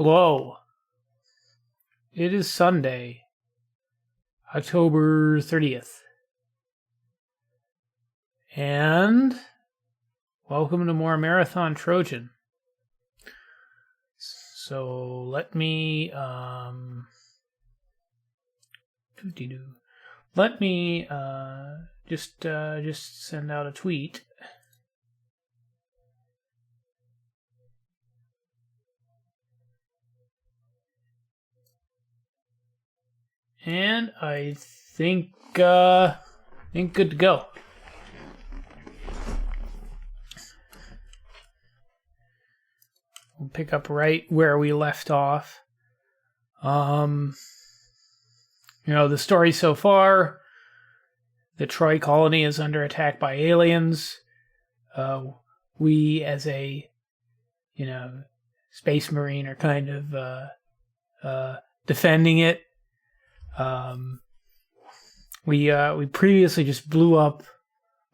Hello. It is Sunday, October 30th. And welcome to more Marathon Trojan. So let me just send out a tweet. And I think good to go. We'll pick up right where we left off. The story so far, the Troy colony is under attack by aliens. We as a, space marine are kind of defending it. We previously just blew up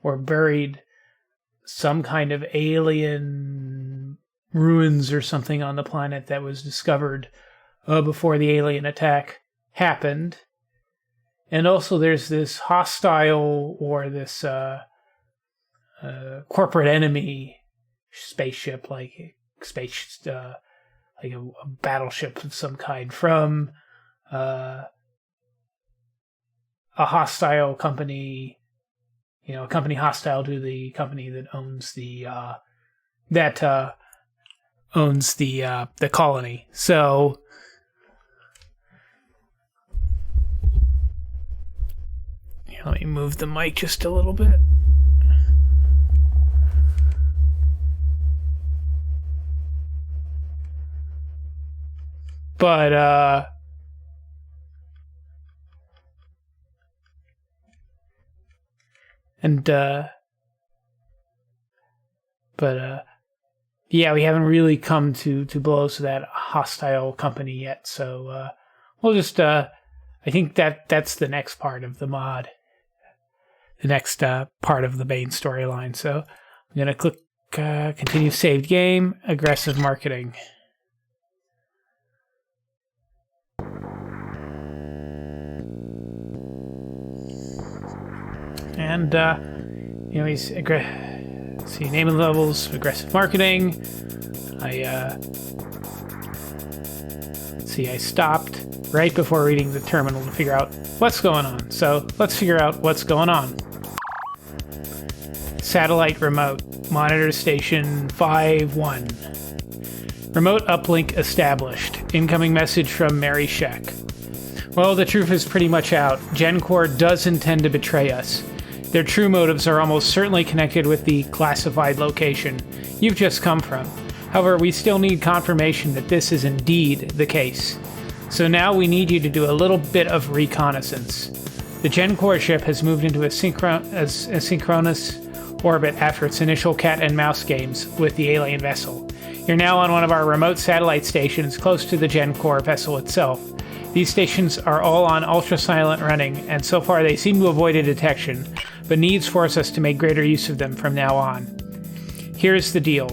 or buried some kind of alien ruins or something on the planet that was discovered before the alien attack happened. And also there's this hostile or this corporate enemy spaceship, like a battleship of some kind from a hostile company, a company hostile to the company that owns the colony. So let me move the mic just a little bit. But yeah, we haven't really come to blows with that hostile company yet. So we'll just I think that's the next part of the mod, the next part of the main storyline. So I'm gonna click continue saved game, aggressive marketing. And, he's see, name and levels, aggressive marketing. I stopped right before reading the terminal to figure out what's going on. So let's figure out what's going on. Satellite remote, monitor station 5-1. Remote uplink established. Incoming message from Mary Sheck. Well, the truth is pretty much out. GenCore does intend to betray us. Their true motives are almost certainly connected with the classified location you've just come from. However, we still need confirmation that this is indeed the case. So now we need you to do a little bit of reconnaissance. The GenCore ship has moved into a synchronous orbit after its initial cat and mouse games with the alien vessel. You're now on one of our remote satellite stations close to the GenCore vessel itself. These stations are all on ultra-silent running, and so far they seem to avoid a detection, but needs force us to make greater use of them from now on. Here's the deal.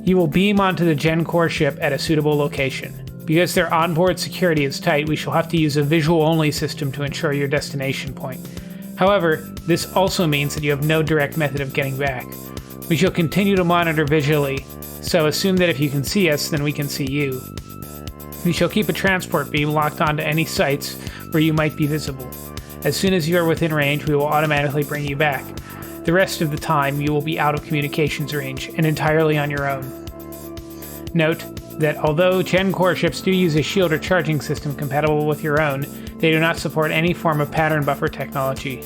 You will beam onto the GenCore ship at a suitable location. Because their onboard security is tight, we shall have to use a visual-only system to ensure your destination point. However, this also means that you have no direct method of getting back. We shall continue to monitor visually, so assume that if you can see us, then we can see you. We shall keep a transport beam locked onto any sites where you might be visible. As soon as you are within range, we will automatically bring you back. The rest of the time, you will be out of communications range and entirely on your own. Note that although GenCore ships do use a shield or charging system compatible with your own, they do not support any form of pattern buffer technology.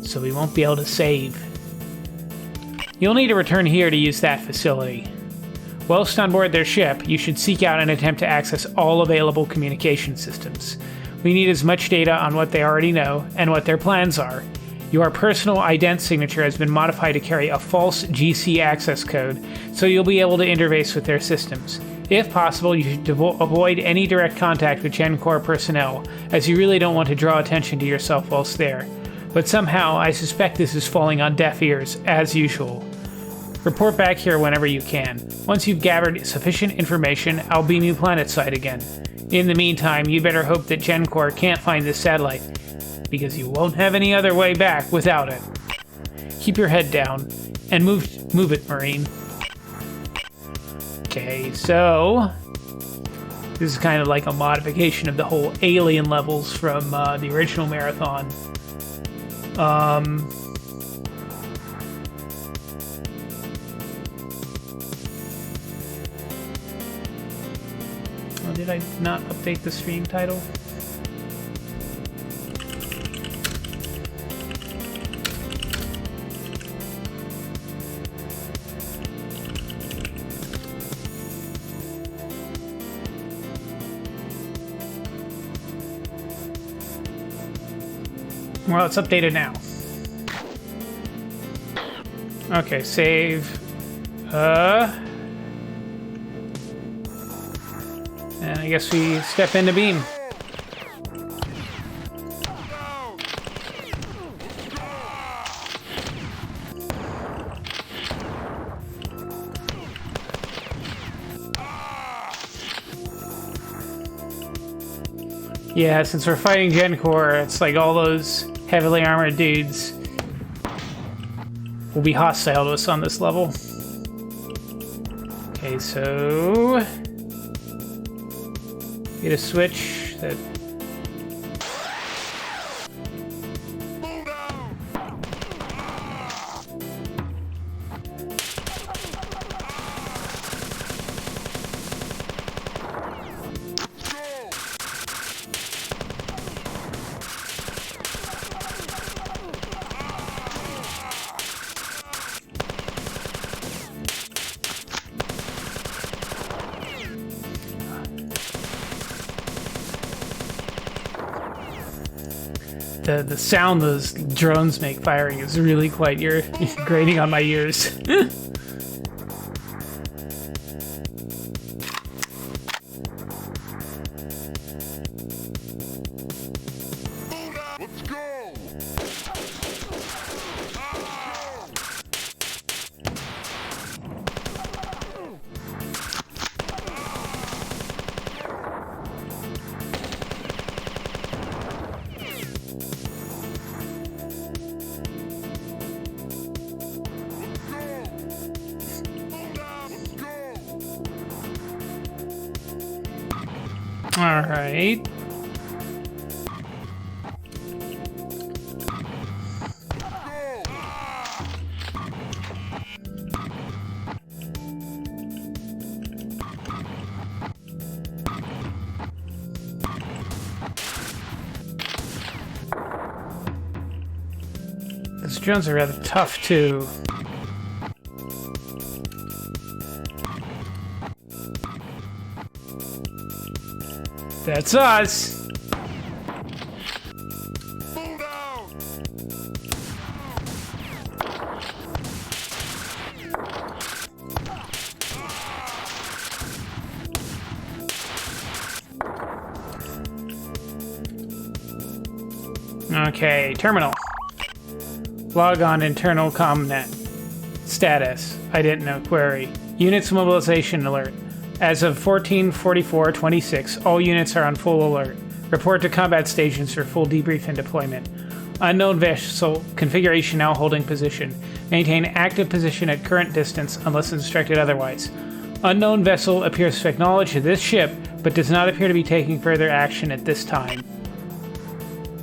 So we won't be able to save. You'll need to return here to use that facility. Whilst on board their ship, you should seek out and attempt to access all available communication systems. We need as much data on what they already know and what their plans are. Your personal ident signature has been modified to carry a false GC access code, so you'll be able to interface with their systems. If possible, you should avoid any direct contact with GenCore personnel, as you really don't want to draw attention to yourself whilst there. But somehow, I suspect this is falling on deaf ears, as usual. Report back here whenever you can. Once you've gathered sufficient information, I'll beam you planetside again. In the meantime, you better hope that GenCore can't find this satellite, because you won't have any other way back without it. Keep your head down, and move it, Marine. Okay, so... this is kind of like a modification of the whole alien levels from the original Marathon. Oh, did I not update the stream title? Well, it's updated now. Okay, save. And I guess we step into beam. Yeah, since we're fighting GenCore, it's like all those heavily armored dudes will be hostile to us on this level. Okay, so... get a switch that... The sound those drones make firing is really quite grating on my ears. Let's go! All right. These drones are rather tough too. That's us! Okay, terminal. Log on internal commnet. Status. I didn't know query. Units mobilization alert. As of 14/44/26, all units are on full alert. Report to combat stations for full debrief and deployment. Unknown vessel configuration now holding position. Maintain active position at current distance unless instructed otherwise. Unknown vessel appears to acknowledge this ship, but does not appear to be taking further action at this time.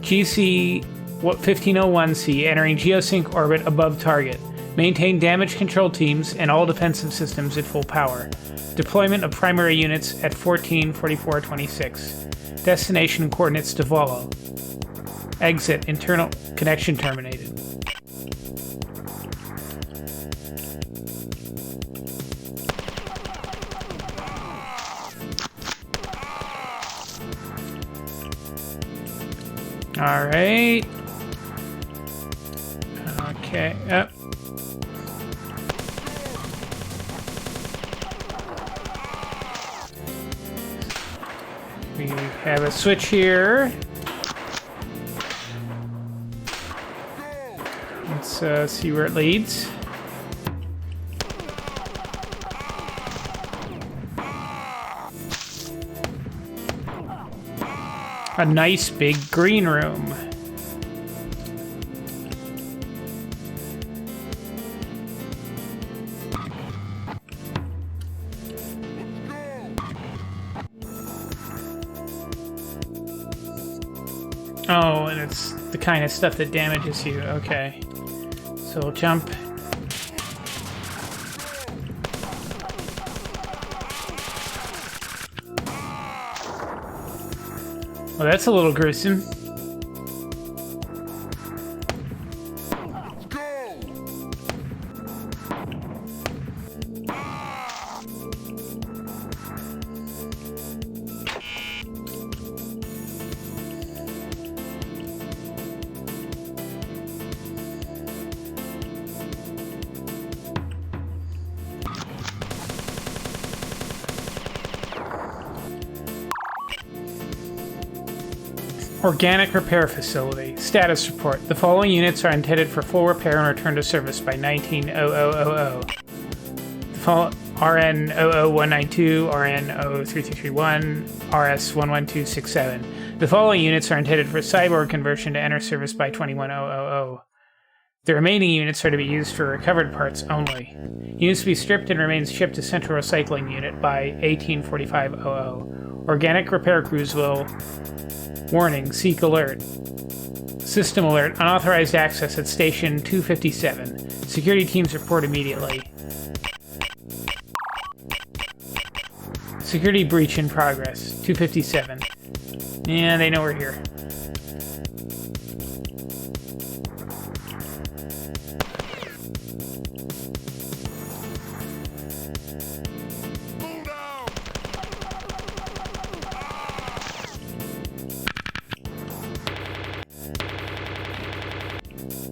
GC 1501C entering geosync orbit above target. Maintain damage control teams and all defensive systems at full power. Deployment of primary units at 14/44/26. Destination coordinates to follow. Exit internal connection terminated. All right. Okay. Yep. We have a switch here. Let's see where it leads. A nice big green room. Oh, and it's the kind of stuff that damages you. Okay. So we'll jump. Well, that's a little gruesome. Organic Repair Facility. Status report. The following units are intended for full repair and return to service by 190000. The RN 00192, RN 03331, RS 11267. The following units are intended for cyborg conversion to enter service by 21000. The remaining units are to be used for recovered parts only. Units to be stripped and remains shipped to Central Recycling Unit by 184500. Organic repair crews will... Warning, seek alert. System alert, unauthorized access at Station 257. Security teams report immediately. Security breach in progress. 257. Yeah, they know we're here.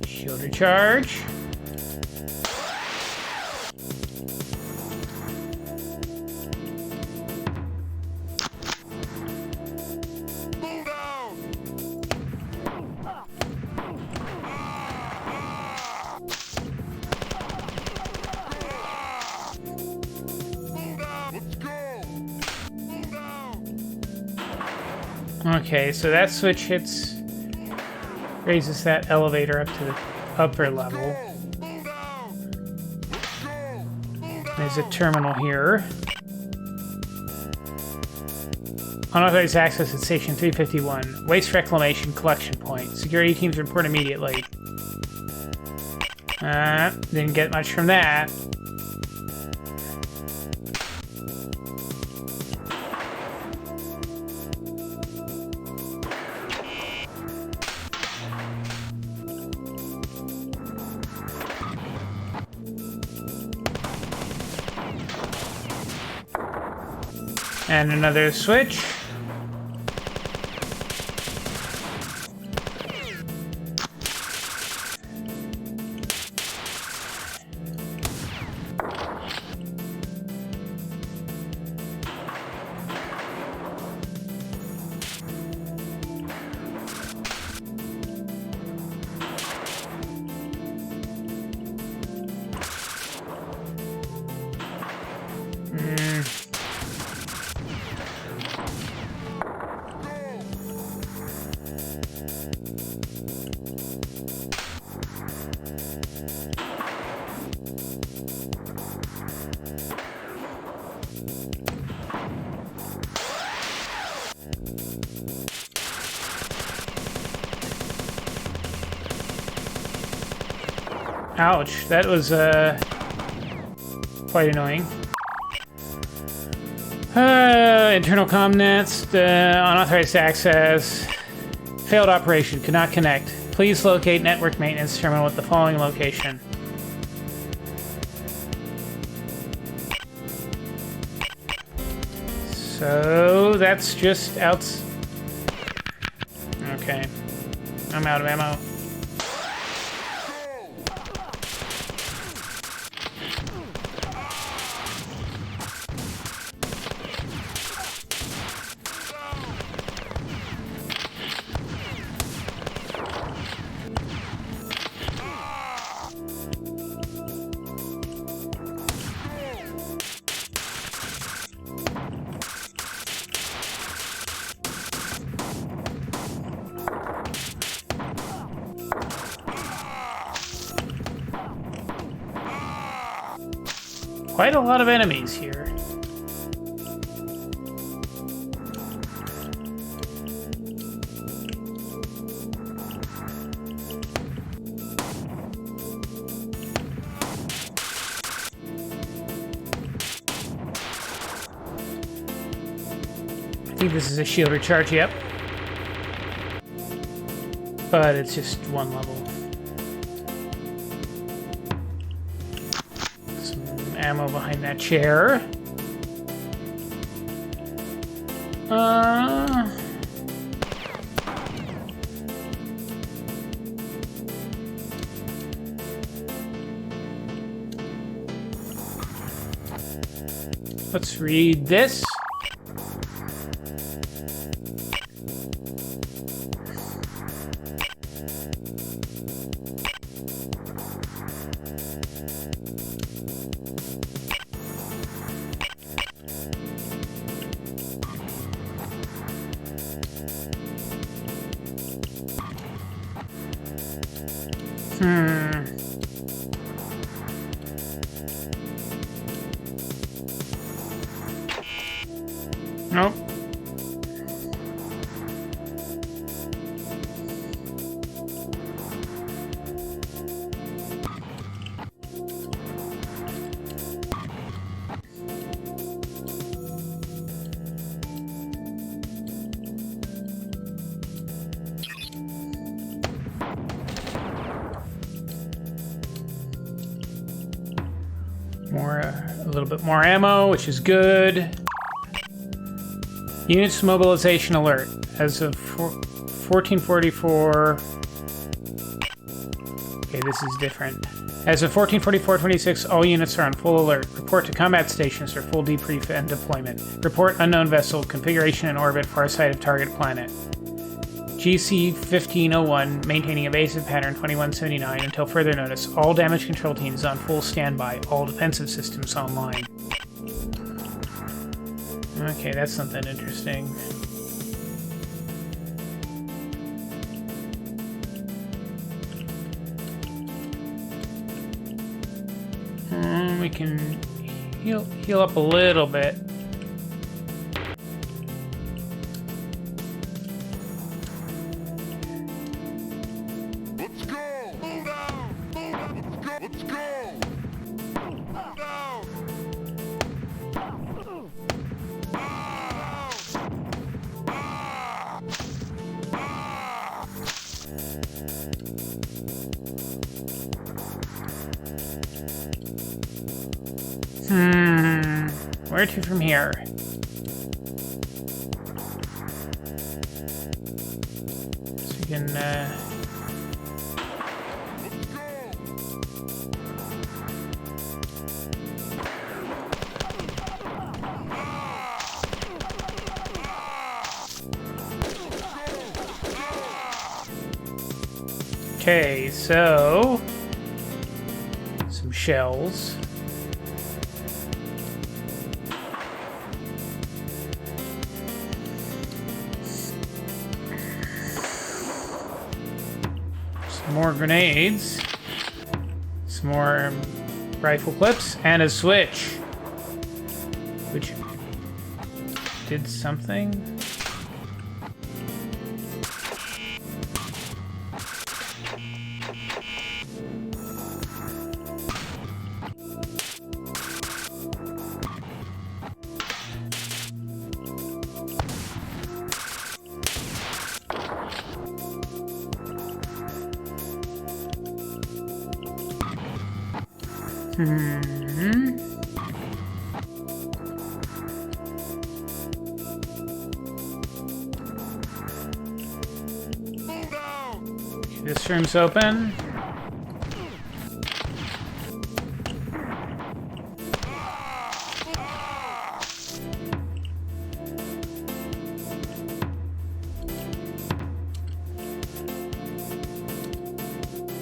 Shield recharge. Okay, so that switch hits, raises that elevator up to the upper level. There's a terminal here. Unauthorized access at Station 351. Waste reclamation collection point. Security teams report immediately. Didn't get much from that. And another switch. Ouch, that was quite annoying. Internal comm nets, unauthorized access, failed operation, could not connect. Please locate network maintenance terminal at the following location. So that's just out. Okay, I'm out of ammo. Quite a lot of enemies here. I think this is a shield recharge, yep. But it's just one level. Some ammo behind that chair. Let's read this. Nope. A little bit more ammo, which is good. Units mobilization alert. As of 1444... Okay, this is different. As of 1444-26, all units are on full alert. Report to combat stations for full debrief and deployment. Report unknown vessel, configuration and orbit far side of target planet. GC 1501, maintaining evasive pattern 2179 until further notice. All damage control teams on full standby. All defensive systems online. Okay, that's something interesting. We can heal up a little bit. Let's go! Move out! Move out! Let's go! Move out! Where to from here? So we can, Okay, so... some shells. More grenades, some more rifle clips, and a switch, which did something. This room's open.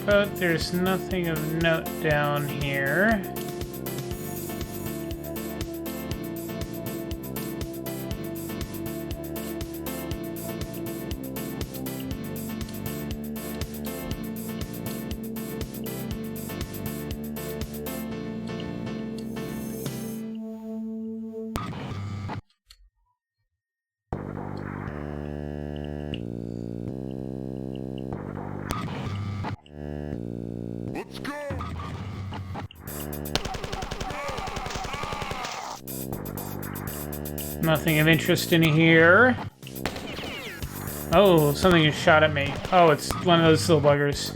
But there's nothing of note down here. Nothing of interest in here. Oh, something just shot at me. Oh, it's one of those little buggers.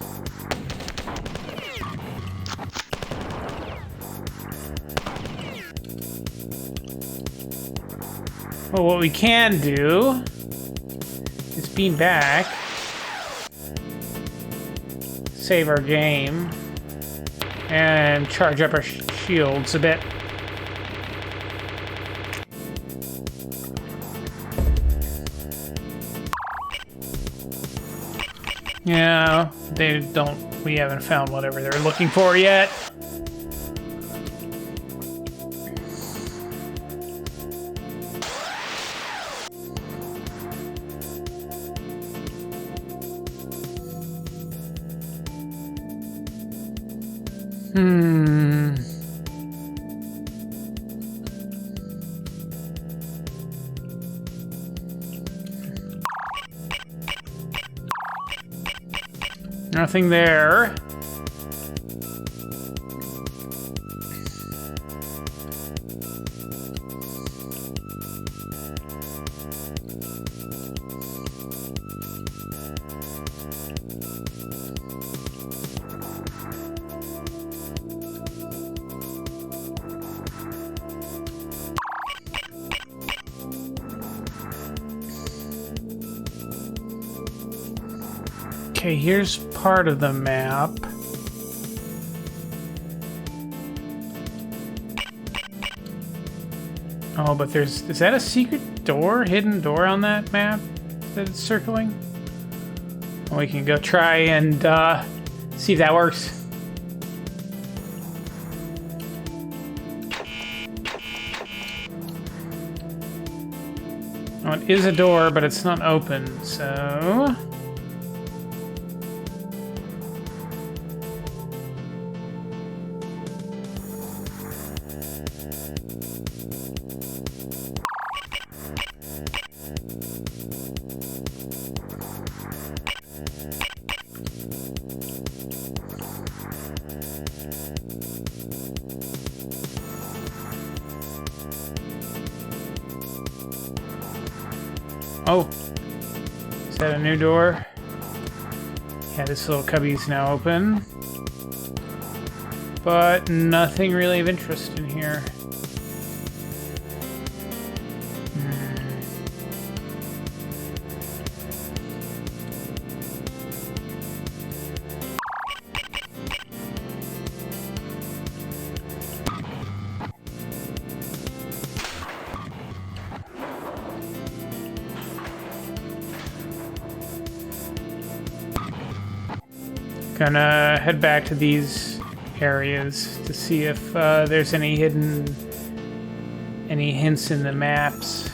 Well, what we can do is beam back, save our game, and charge up our shields a bit. Yeah, we haven't found whatever they're looking for yet. Nothing there. Okay, here's part of the map. Oh, but is that a secret door, hidden door on that map that it's circling? We can go try and see if that works. Oh, it is a door, but it's not open, so... Oh, is that a new door? Yeah, this little cubby's now open. But nothing really of interest in here. Gonna head back to these areas to see if there's any hints in the maps.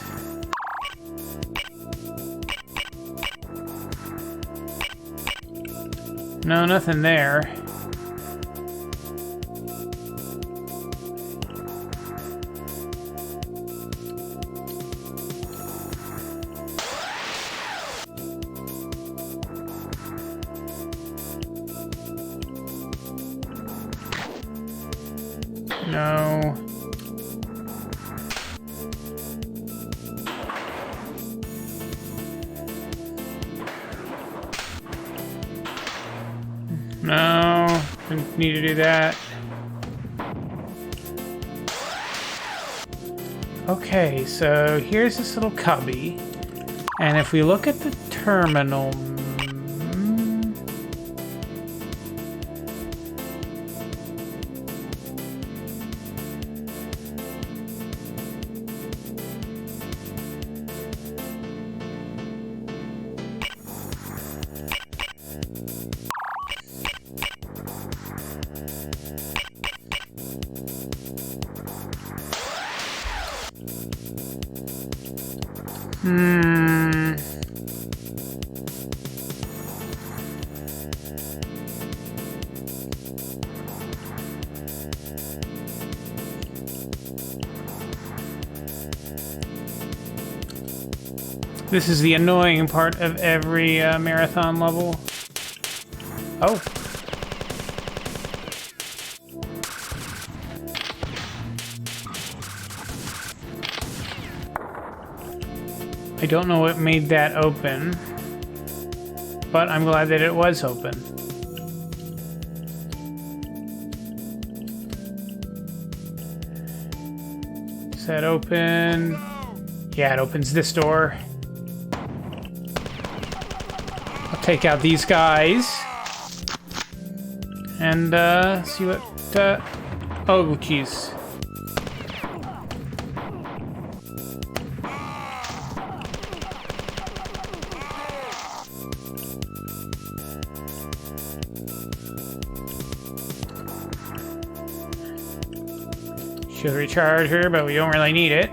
No, nothing there. No. No, didn't need to do that. Okay, so here's this little cubby. And if we look at the terminal... This is the annoying part of every marathon level. Oh. I don't know what made that open, but I'm glad that it was open. Is that open? Yeah, it opens this door. I'll take out these guys. And, see what, oh, jeez. Should recharge her, but we don't really need it.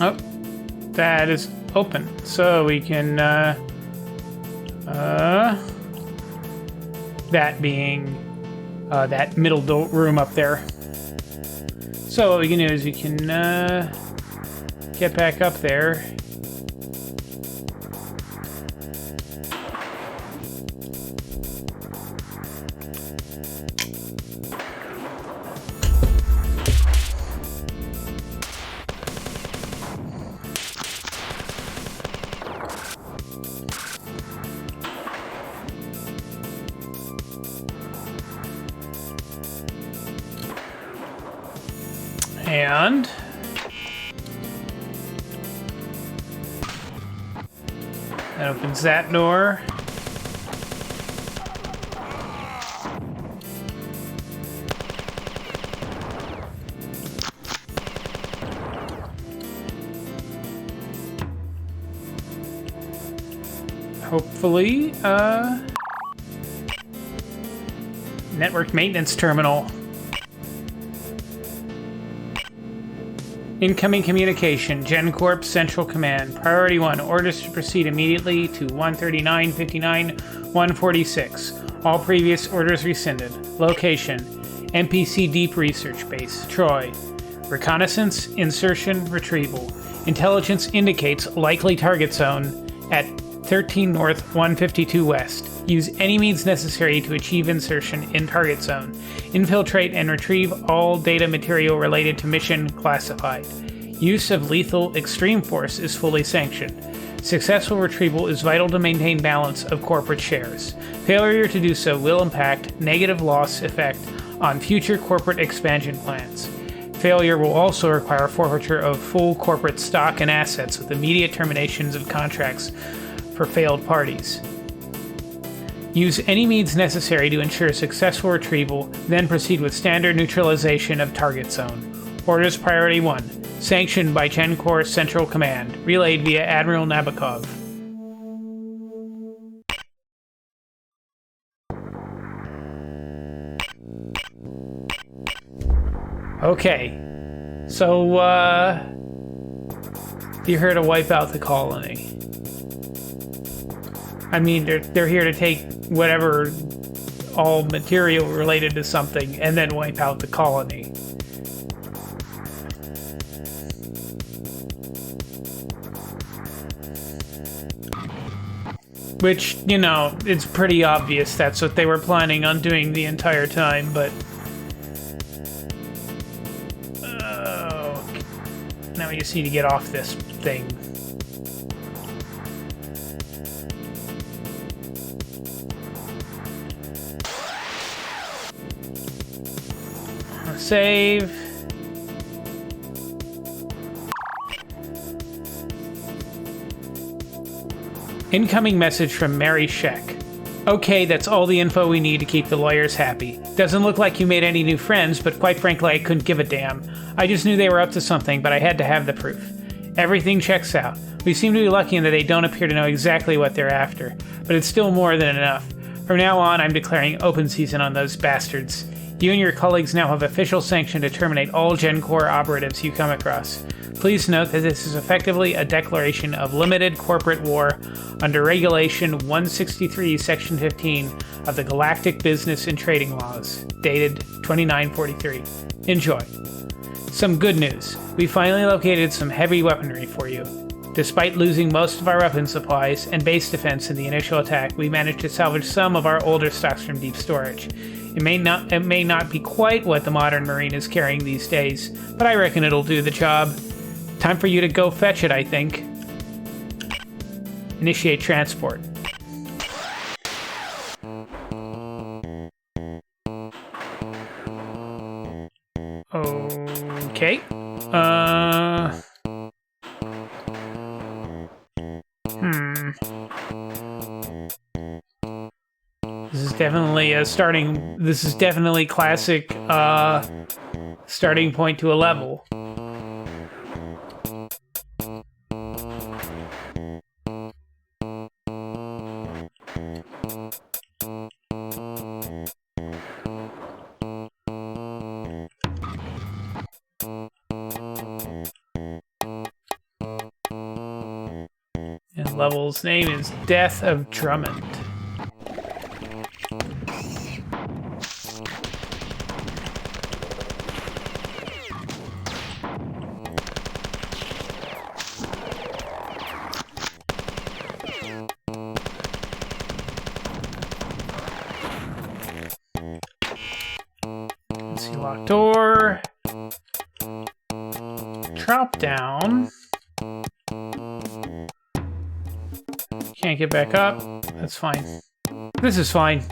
Oh, that is open, so we can, that being, that middle room up there. So what we can do is we can, get back up there. And that opens that door. Hopefully, network maintenance terminal. Incoming communication, GenCorp Central Command. Priority 1, orders to proceed immediately to 139-59-146. All previous orders rescinded. Location, NPC Deep Research Base, Troy. Reconnaissance, insertion, retrieval. Intelligence indicates likely target zone at 13 North, 152 West. Use any means necessary to achieve insertion in target zone. Infiltrate and retrieve all data material related to mission classified. Use of lethal extreme force is fully sanctioned. Successful retrieval is vital to maintain balance of corporate shares. Failure to do so will impact negative loss effect on future corporate expansion plans. Failure will also require forfeiture of full corporate stock and assets with immediate terminations of contracts for failed parties. Use any means necessary to ensure successful retrieval, then proceed with standard neutralization of target zone. Orders Priority 1. Sanctioned by GenCorp Central Command. Relayed via Admiral Nabokov. Okay. So, you're here to wipe out the colony. I mean, they're here to take whatever, all material related to something, and then wipe out the colony. Which, you know, it's pretty obvious that's what they were planning on doing the entire time, but... Oh... Now we just need to get off this thing. Save. Incoming message from Mary Sheck. Okay, that's all the info we need to keep the lawyers happy. Doesn't look like you made any new friends, but quite frankly I couldn't give a damn. I just knew they were up to something, but I had to have the proof. Everything checks out. We seem to be lucky in that they don't appear to know exactly what they're after, but it's still more than enough. From now on, I'm declaring open season on those bastards. You and your colleagues now have official sanction to terminate all GenCorp operatives you come across. Please note that this is effectively a declaration of limited corporate war under Regulation 163, Section 15 of the Galactic Business and Trading Laws, dated 2943. Enjoy. Some good news. We finally located some heavy weaponry for you. Despite losing most of our weapon supplies and base defense in the initial attack, we managed to salvage some of our older stocks from deep storage. It may not be quite what the modern Marine is carrying these days, but I reckon it'll do the job. Time for you to go fetch it, I think. Initiate transport. Okay. This is definitely classic, starting point to a level. And level's name is Death of Drummond. Let's see, locked door. Drop down. Can't get back up. That's fine. This is fine.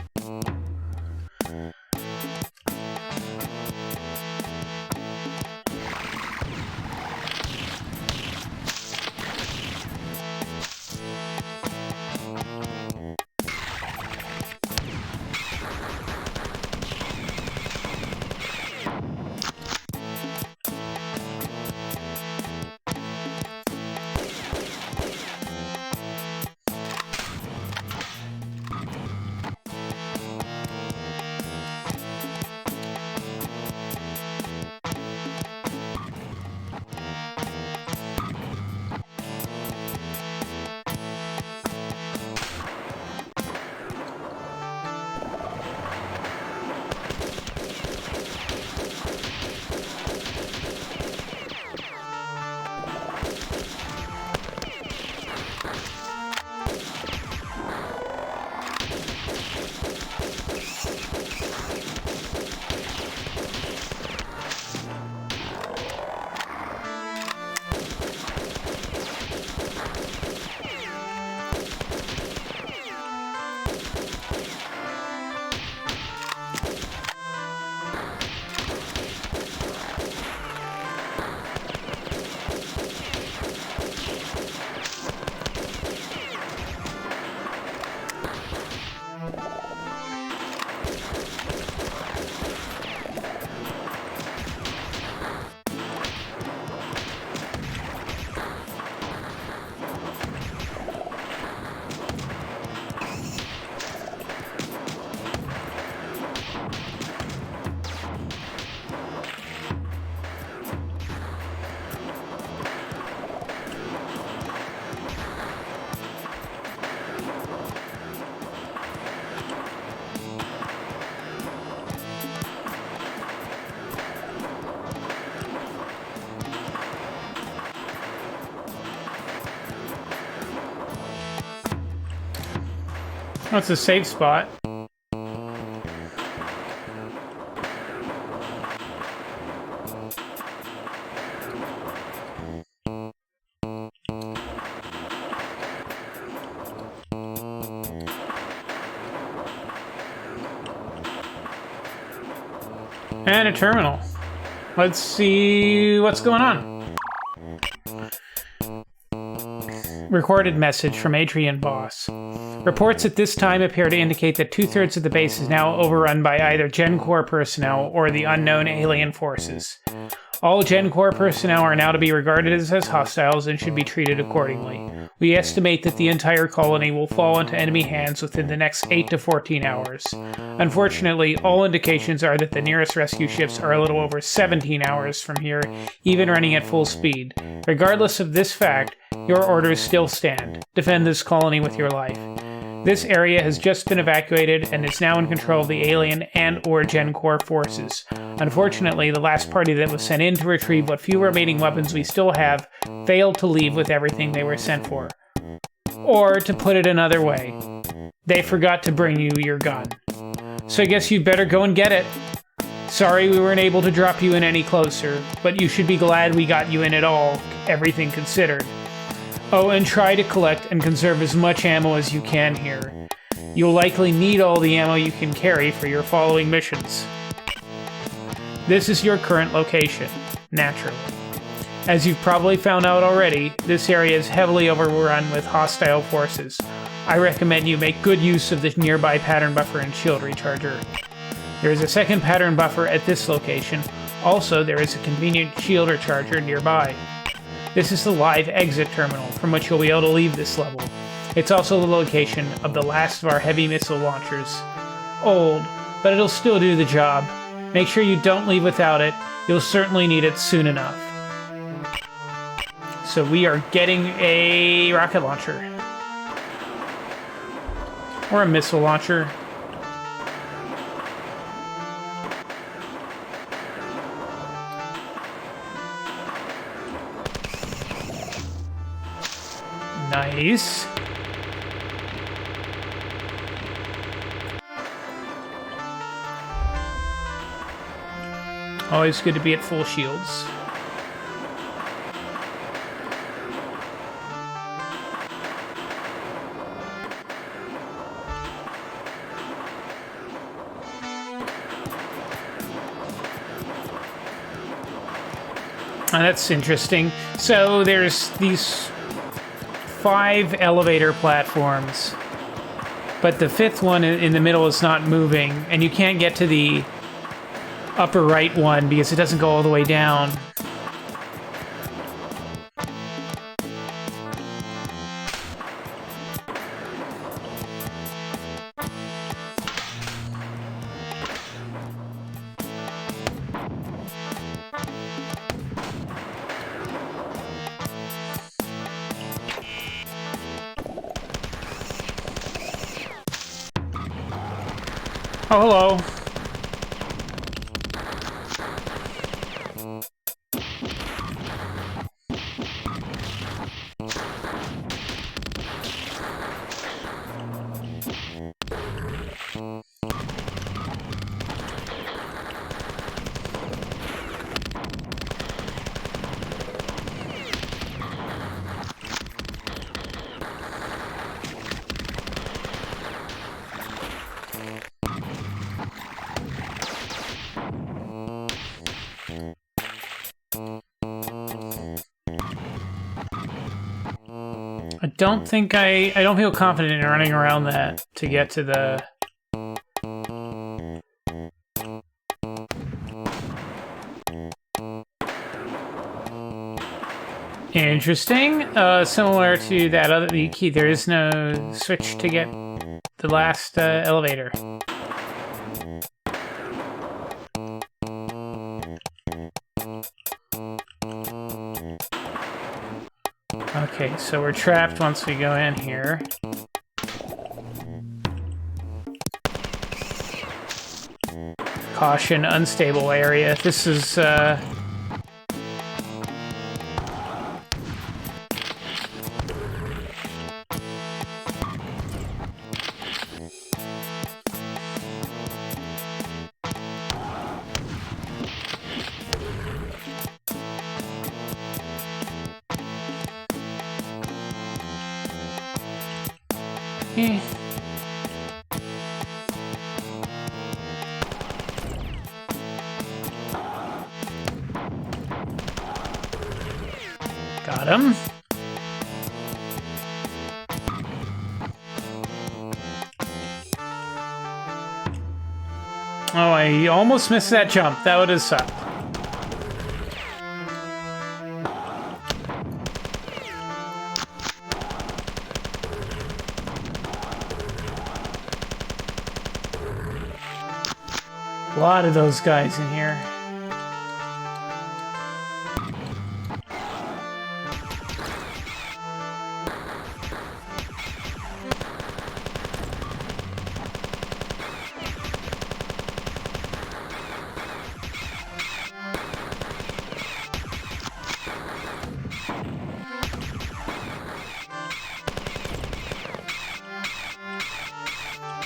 That's a safe spot. And a terminal. Let's see what's going on. Recorded message from Adrian Boss. Reports at this time appear to indicate that 2/3 of the base is now overrun by either Gen Corps personnel or the unknown alien forces. All Gen Corps personnel are now to be regarded as hostiles and should be treated accordingly. We estimate that the entire colony will fall into enemy hands within the next 8 to 14 hours. Unfortunately, all indications are that the nearest rescue ships are a little over 17 hours from here, even running at full speed. Regardless of this fact, your orders still stand. Defend this colony with your life. This area has just been evacuated and is now in control of the alien and/or Gen Corps forces. Unfortunately, the last party that was sent in to retrieve what few remaining weapons we still have failed to leave with everything they were sent for. Or, to put it another way, they forgot to bring you your gun. So I guess you'd better go and get it. Sorry we weren't able to drop you in any closer, but you should be glad we got you in at all, everything considered. Oh, and try to collect and conserve as much ammo as you can here. You'll likely need all the ammo you can carry for your following missions. This is your current location, naturally. As you've probably found out already, this area is heavily overrun with hostile forces. I recommend you make good use of the nearby pattern buffer and shield recharger. There is a second pattern buffer at this location. Also, there is a convenient shield recharger nearby. This is the live exit terminal from which you'll be able to leave this level. It's also the location of the last of our heavy missile launchers. Old, but it'll still do the job. Make sure you don't leave without it. You'll certainly need it soon enough. So we are getting a rocket launcher. Or a missile launcher. Nice. Always good to be at full shields. That's interesting. So there's these 5 elevator platforms, but the 5th one in the middle is not moving, and you can't get to the upper right one because it doesn't go all the way down. Oh, hello. I don't feel confident in running around that to get to the... Interesting. Similar to that other key, there is no switch to get the last elevator. Okay, so we're trapped once we go in here. Caution, unstable area. This is, got him. Oh, I almost missed that jump. That would have sucked. A lot of those guys in here.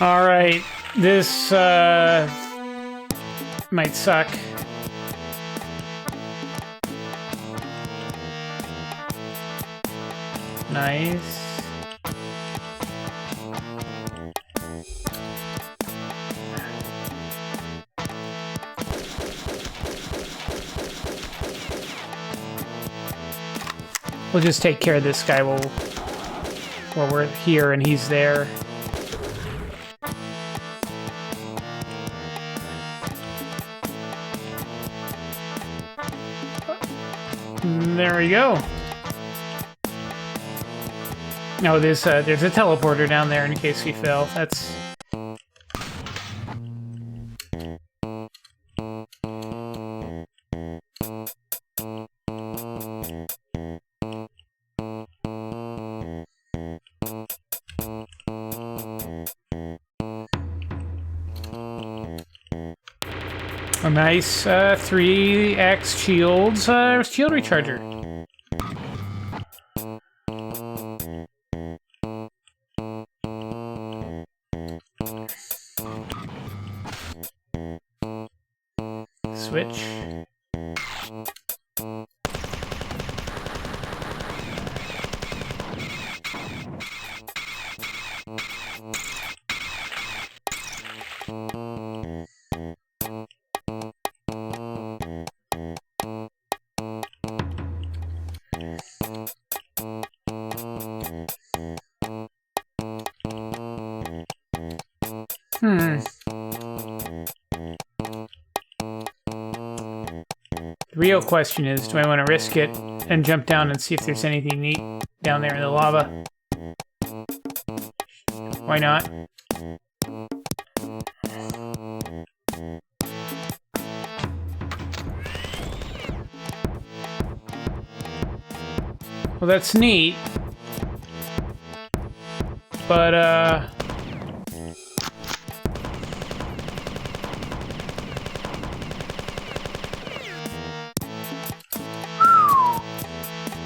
All right, this might suck. Nice. We'll just take care of this guy while we're here and he's there. There we go. No, there's a teleporter down there in case we fail. That's... a nice 3x shields, shield recharger. Switch. The real question is, do I want to risk it and jump down and see if there's anything neat down there in the lava? Why not? Well, that's neat. But,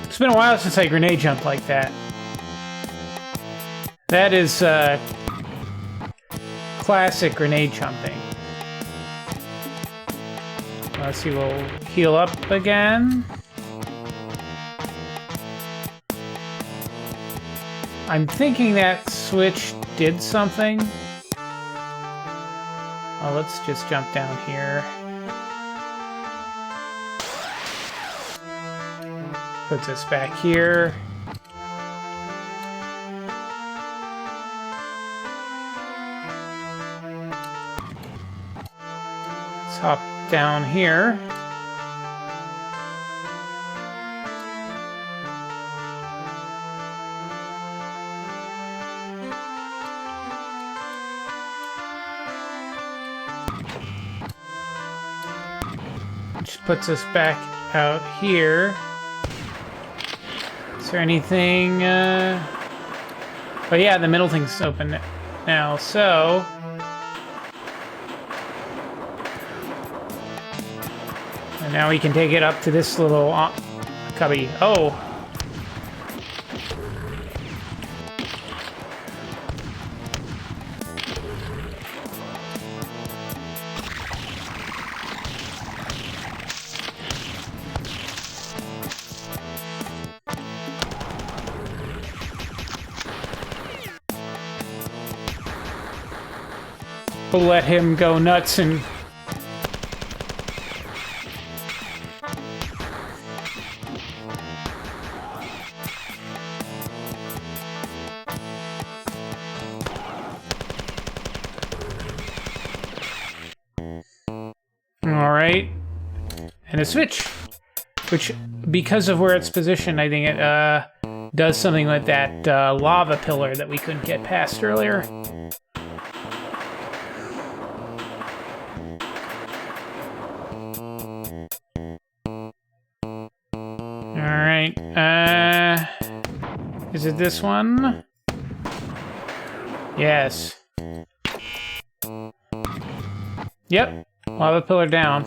it's been a while since I grenade jumped like that. That is, classic grenade jumping. Let's see, we'll heal up again. I'm thinking that switch did something. Oh, let's just jump down here. Puts us back here. Let's hop down here. Which puts us back out here. Is there anything, oh yeah, the middle thing's open now, so... And now we can take it up to this little cubby. Oh! We'll let him go nuts and... Alright. And a switch. Which, because of where it's positioned, I think it does something with that lava pillar that we couldn't get past earlier. Alright, is it this one? Yes. Yep, lava pillar down.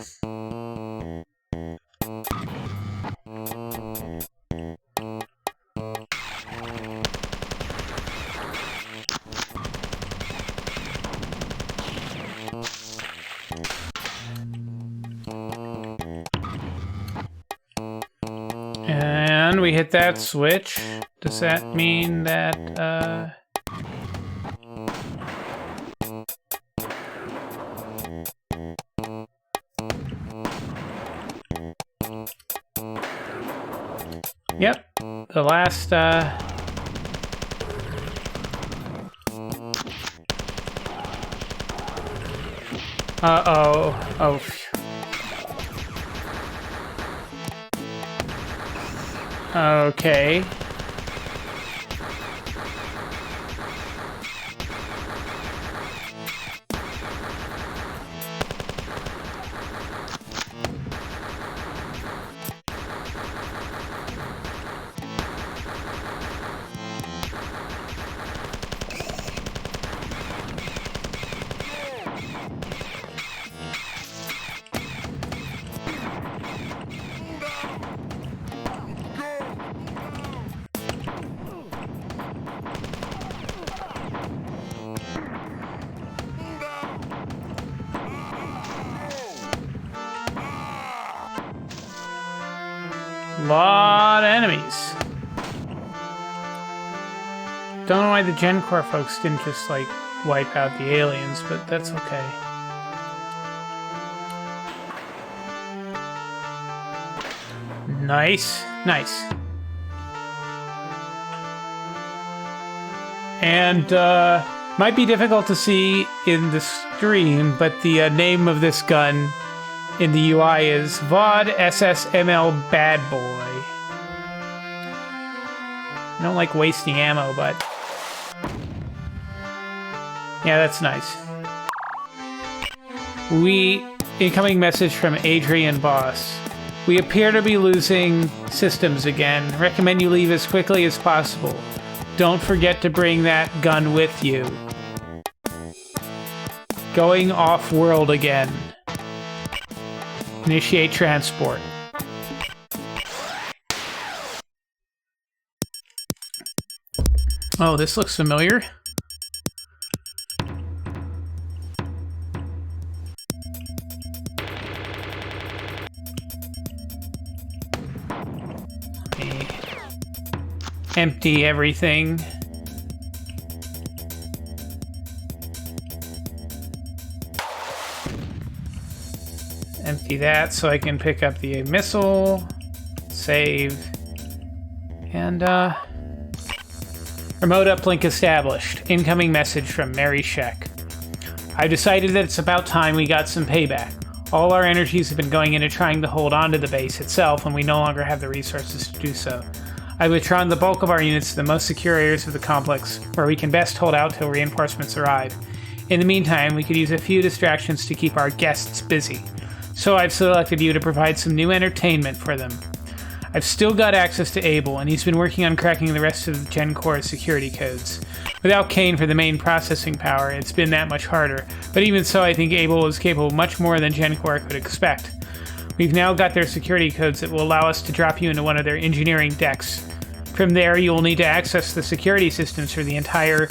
And we hit that switch. Does that mean that, Yep, the last, Uh-oh. Oh, phew. Okay. Lot of enemies. Don't know why the Gen Core folks didn't just, like, wipe out the aliens, but that's okay. Nice. Nice. And, might be difficult to see in the stream, but the name of this gun in the UI is VOD SSML Bad Boy. I don't like wasting ammo, but... yeah, that's nice. Incoming message from Adrian Boss. We appear to be losing systems again. Recommend you leave as quickly as possible. Don't forget to bring that gun with you. Going off-world again. Initiate transport. Oh, this looks familiar. Let me empty everything. Empty that so I can pick up the missile, save, and remote uplink established. Incoming message from Mary Sheck. I've decided that it's about time we got some payback. All our energies have been going into trying to hold on to the base itself when we no longer have the resources to do so. I've withdrawn the bulk of our units to the most secure areas of the complex, where we can best hold out till reinforcements arrive. In the meantime, we could use a few distractions to keep our guests busy. So I've selected you to provide some new entertainment for them. I've still got access to Abel, and he's been working on cracking the rest of Gen Core's security codes. Without Kane for the main processing power, it's been that much harder, but even so, I think Abel is capable of much more than Gen Core could expect. We've now got their security codes that will allow us to drop you into one of their engineering decks. From there, you will need to access the security systems for the entire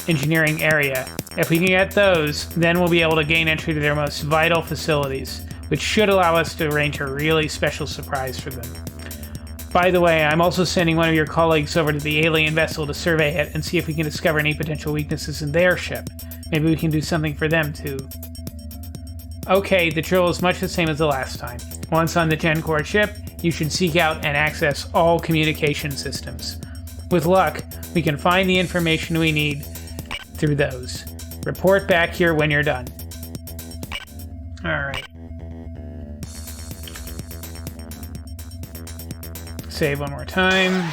engineering area. If we can get those, then we'll be able to gain entry to their most vital facilities, which should allow us to arrange a really special surprise for them. By the way, I'm also sending one of your colleagues over to the alien vessel to survey it and see if we can discover any potential weaknesses in their ship. Maybe we can do something for them too. Okay, the drill is much the same as the last time. Once on the Gen Core ship, you should seek out and access all communication systems. With luck, we can find the information we need through those. Report back here when you're done. Alright. Save one more time.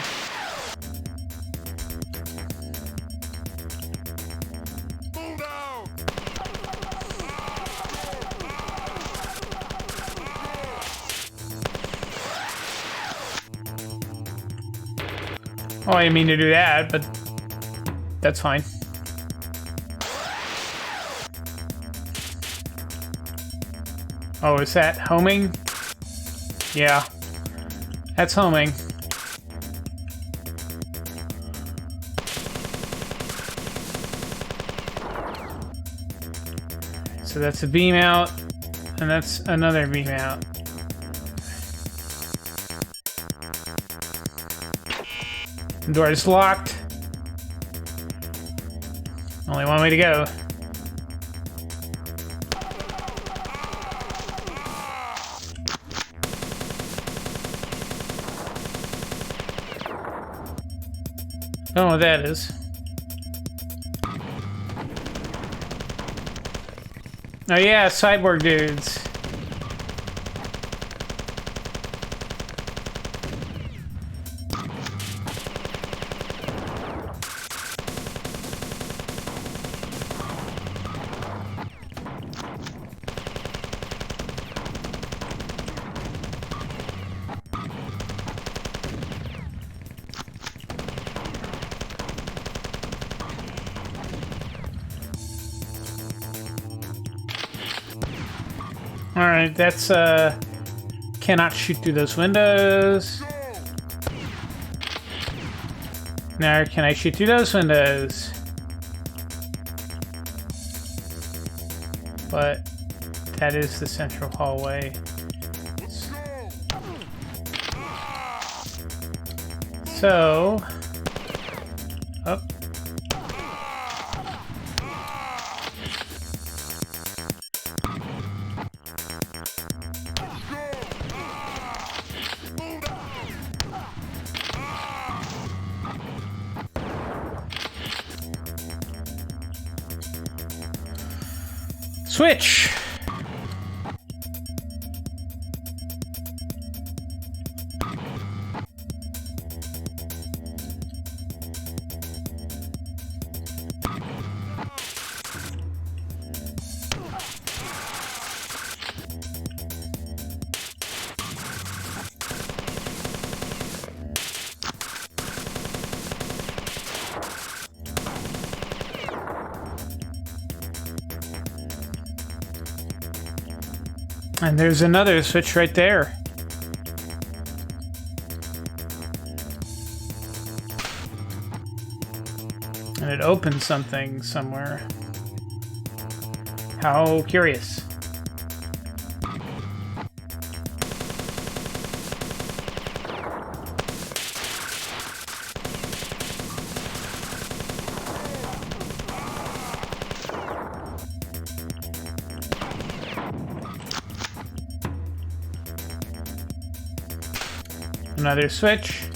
Oh, I didn't mean to do that, but that's fine. Oh, is that homing? Yeah. That's homing. So that's a beam out, and that's another beam out. The door is locked. Only one way to go. Don't know what that is. Oh yeah, cyborg dudes. Alright, that's, cannot shoot through those windows. Now, can I shoot through those windows? But that is the central hallway. So, up. Switch! And there's another switch right there. And it opens something somewhere. How curious. Another switch.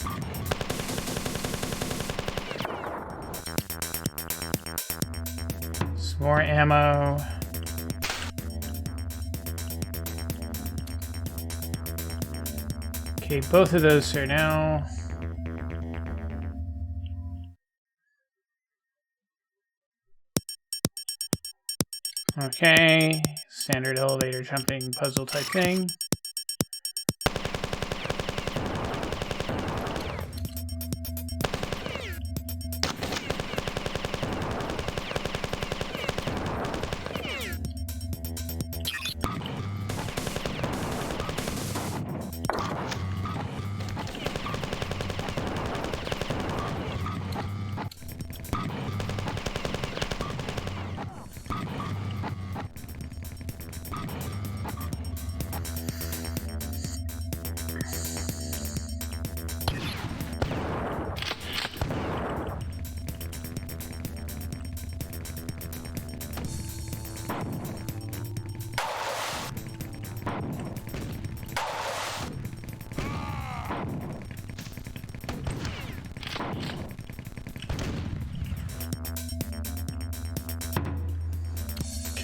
Some more ammo. Okay, both of those are now. Okay, standard elevator jumping puzzle type thing.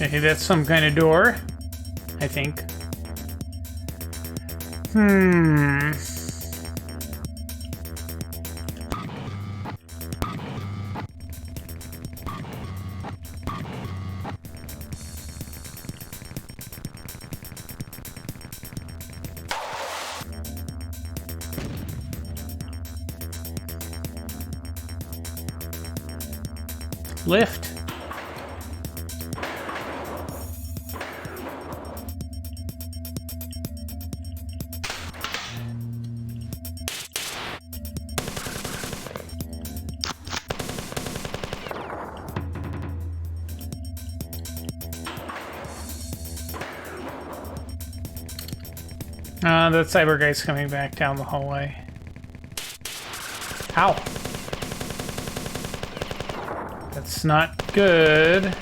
Okay, that's some kind of door, I think. Lift. The cyber guy's coming back down the hallway. Ow. That's not good.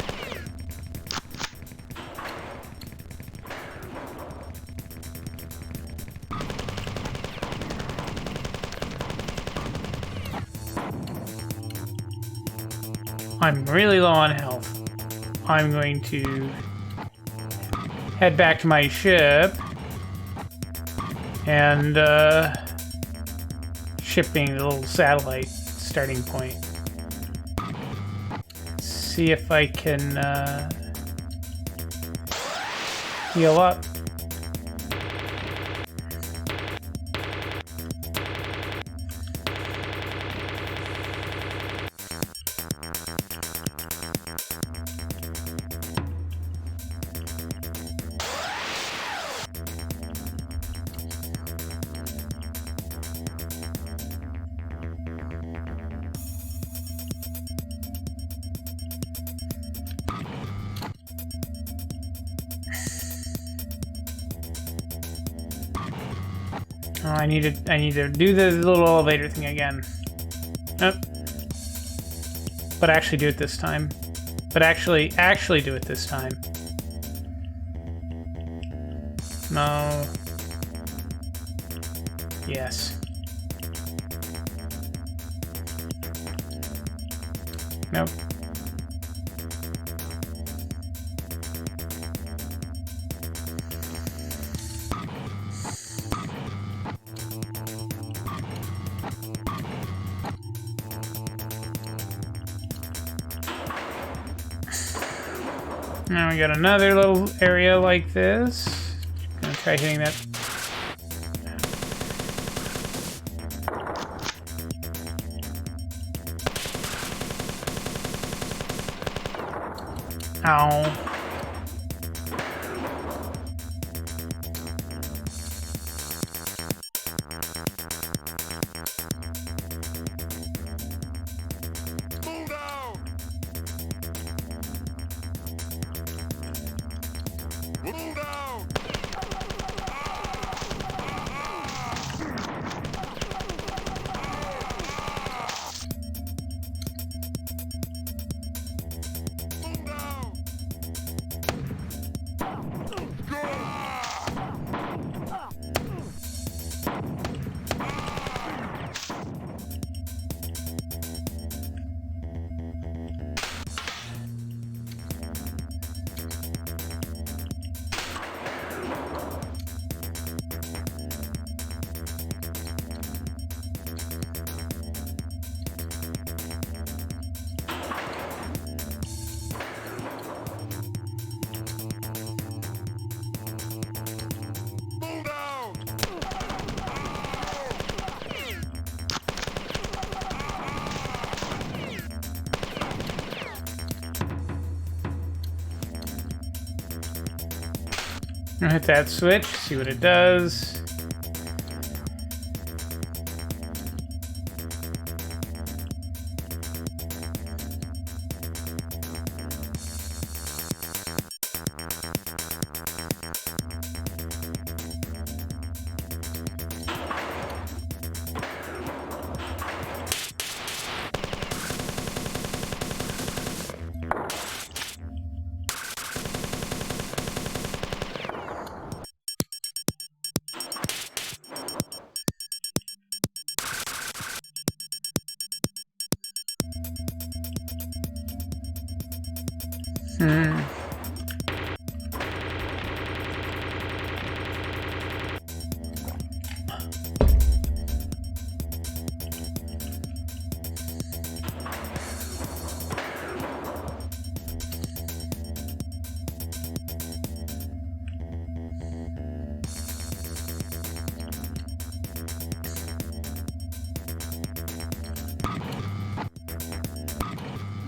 I'm really low on health. I'm going to head back to my ship and shipping the little satellite starting point. See if I can heal up. Oh, I need to do the little elevator thing again. Nope. But actually do it this time. But actually do it this time. No. Yes. Nope. Now we got another little area like this. Gonna try hitting that. Ow. Move out! Move out! I'll hit that switch, see what it does.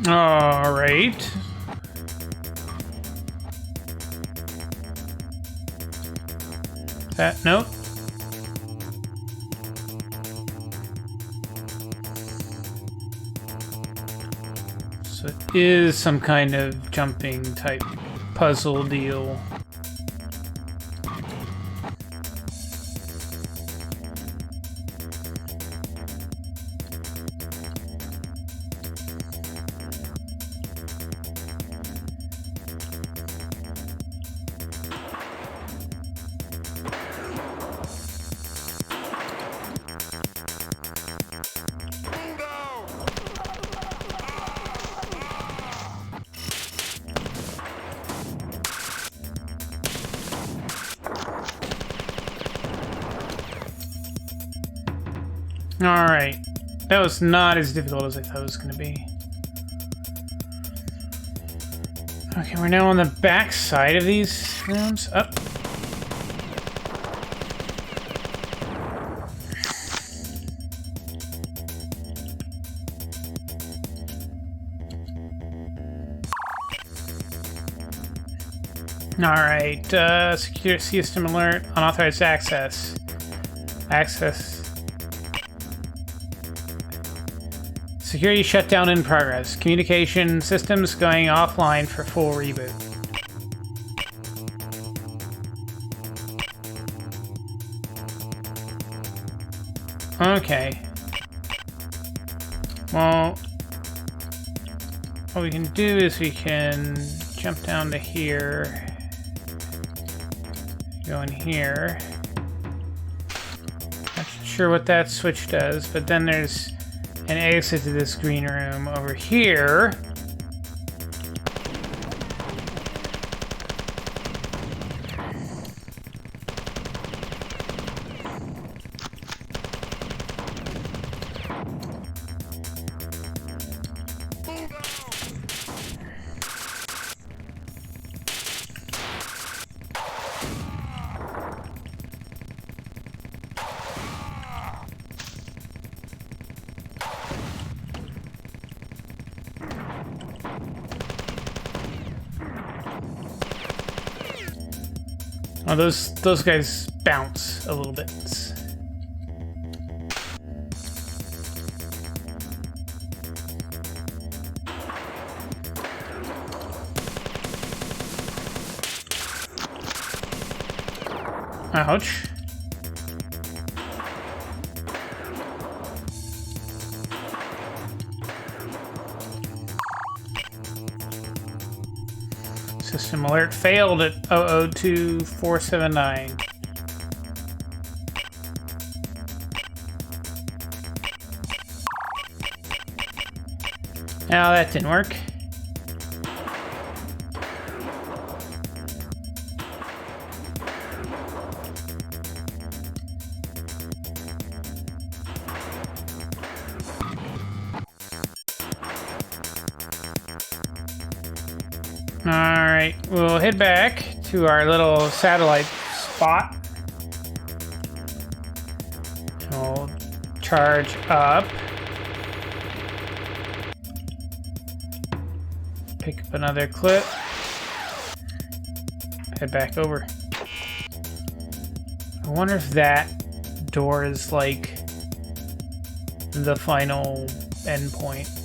All right. That note. So it is some kind of jumping type puzzle deal. Alright. That was not as difficult as I thought it was going to be. Okay, we're now on the back side of these rooms. Up. Alright, secure system alert, unauthorized access. Access. Security shutdown in progress. Communication systems going offline for full reboot. Okay. Well, what we can do is we can jump down to here. Go in here. Not sure what that switch does, but then there's an exit to this green room over here. Oh, those guys bounce a little bit. Ouch. System alert failed at 002479. Now that didn't work. Alright, we'll head back to our little satellite spot. We'll charge up. Pick up another clip. Head back over. I wonder if that door is like the final endpoint.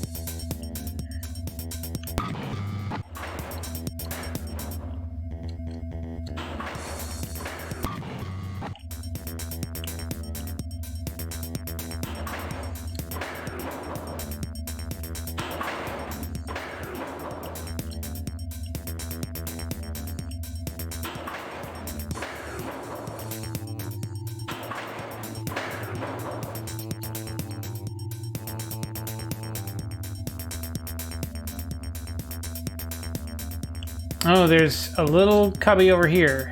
Oh, there's a little cubby over here.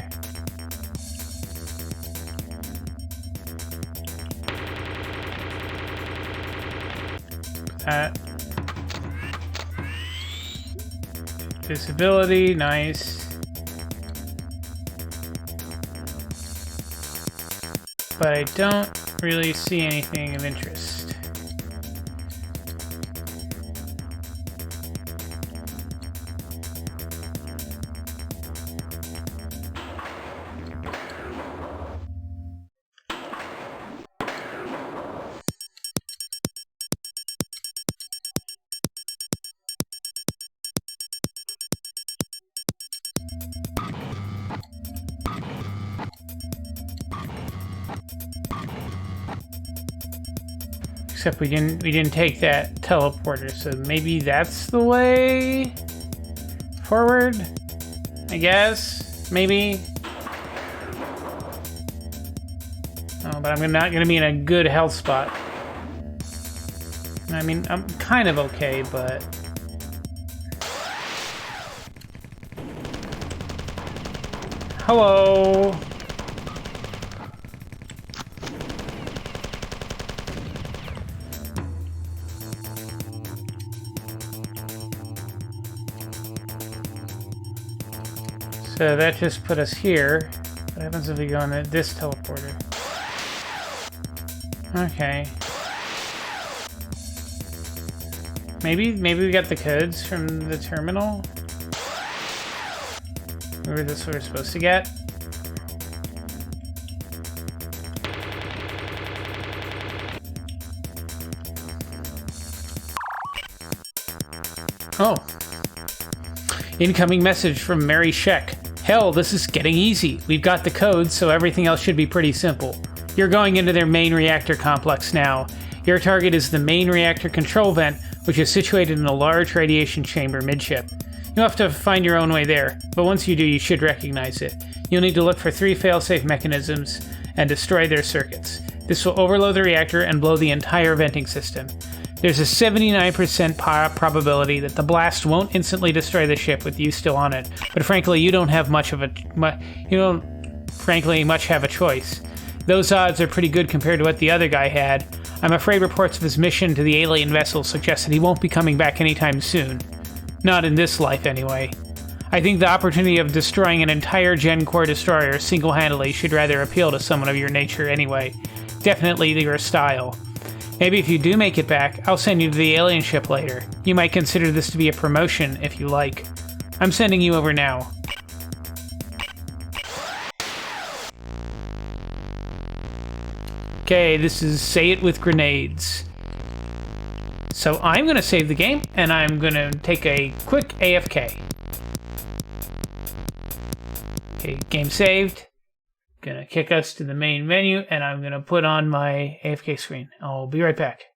That. Visibility, nice. But I don't really see anything of interest. Except we didn't take that teleporter, so maybe that's the way forward? I guess? Maybe? Oh, but I'm not gonna be in a good health spot. I mean, I'm kind of okay, but... Hello! So that just put us here. What happens if we go on this teleporter? Okay. Maybe we got the codes from the terminal? Maybe that's what we're supposed to get? Oh. Incoming message from Mary Sheck. Hell, this is getting easy. We've got the codes, so everything else should be pretty simple. You're going into their main reactor complex now. Your target is the main reactor control vent, which is situated in a large radiation chamber midship. You'll have to find your own way there, but once you do, you should recognize it. You'll need to look for 3 failsafe mechanisms and destroy their circuits. This will overload the reactor and blow the entire venting system. There's a 79% probability that the blast won't instantly destroy the ship with you still on it, but frankly, you don't have much have a choice. Those odds are pretty good compared to what the other guy had. I'm afraid reports of his mission to the alien vessel suggest that he won't be coming back anytime soon. Not in this life, anyway. I think the opportunity of destroying an entire Gen Core destroyer single-handedly should rather appeal to someone of your nature anyway. Definitely your style. Maybe if you do make it back, I'll send you to the alien ship later. You might consider this to be a promotion, if you like. I'm sending you over now. Okay, this is Say It With Grenades. So I'm going to save the game, and I'm going to take a quick AFK. Okay, game saved. Gonna kick us to the main menu, and I'm gonna put on my AFK screen. I'll be right back.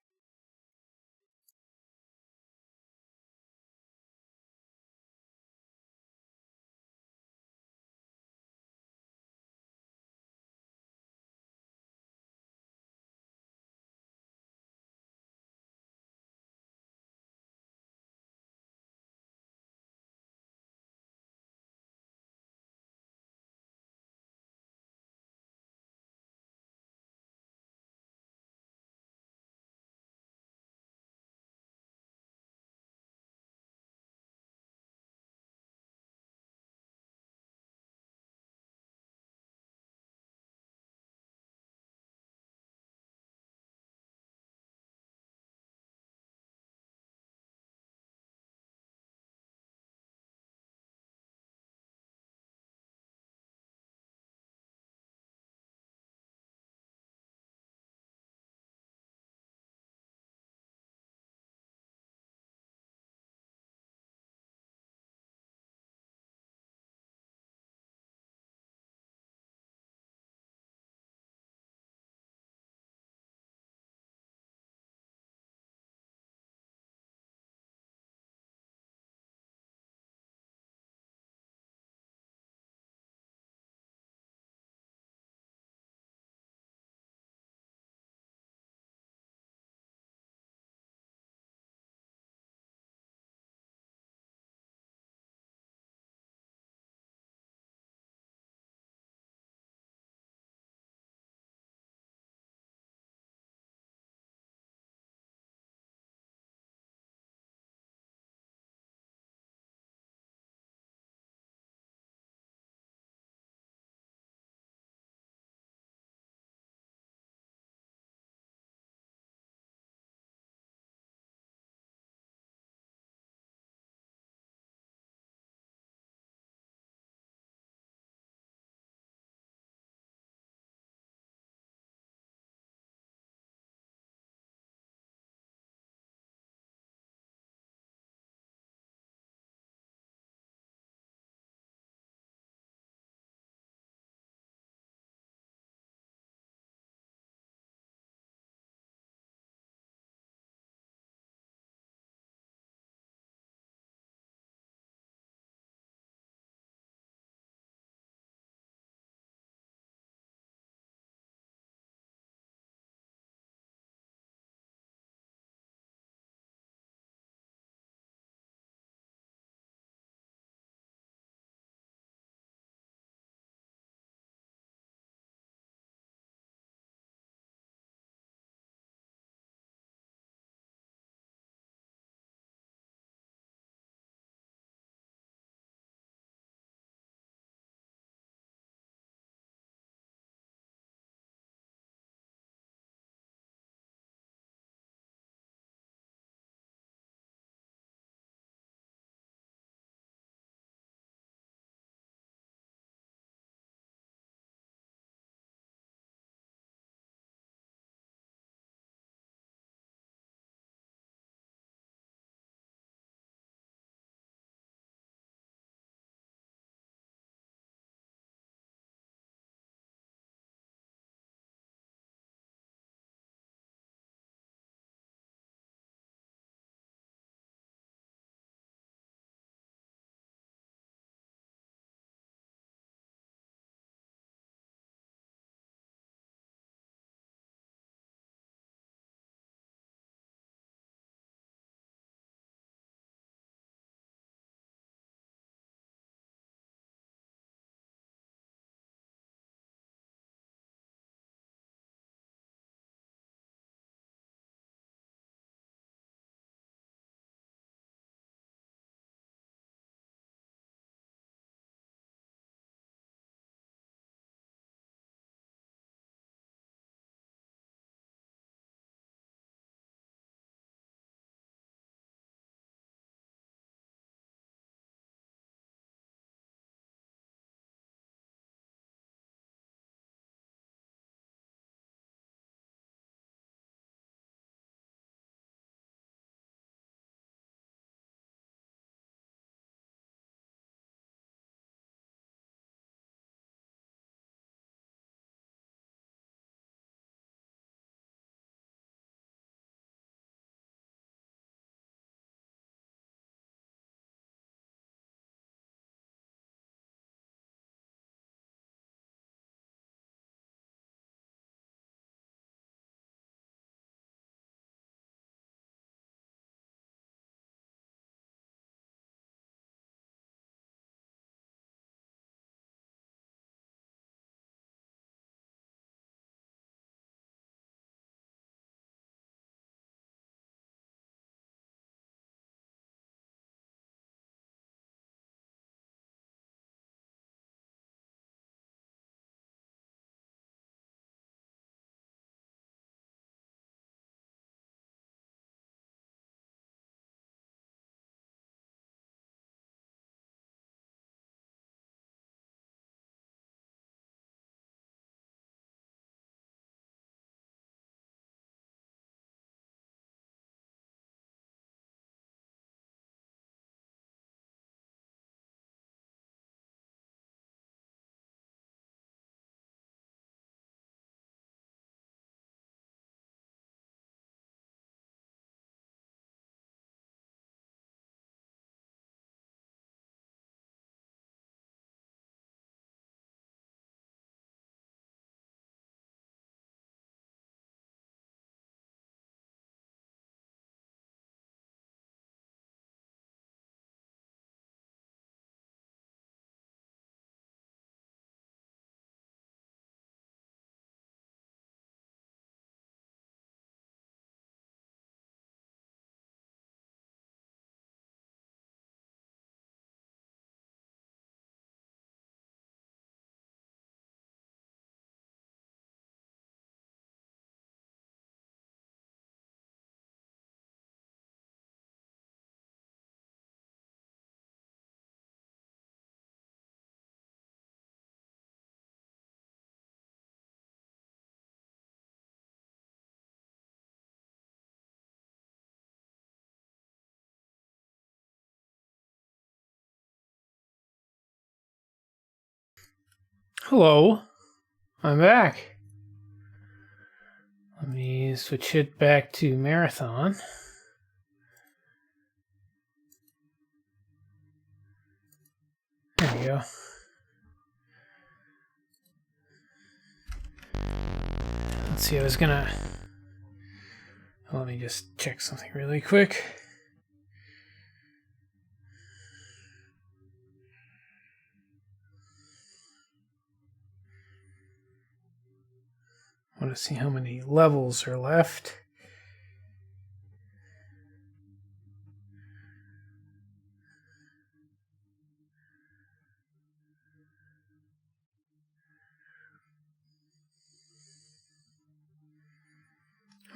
Hello. I'm back. Let me switch it back to Marathon. There we go. Let's see, I was gonna... Let me just check something really quick. I want to see how many levels are left.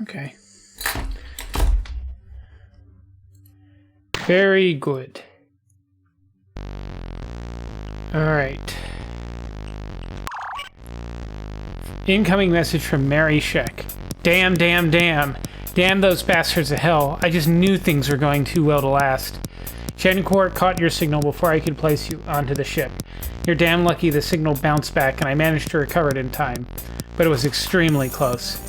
Okay. Very good. Alright. Incoming message from Mary Sheck. Damn, damn, damn. Damn those bastards of hell. I just knew things were going too well to last. GenCore caught your signal before I could place you onto the ship. You're damn lucky the signal bounced back and I managed to recover it in time. But it was extremely close.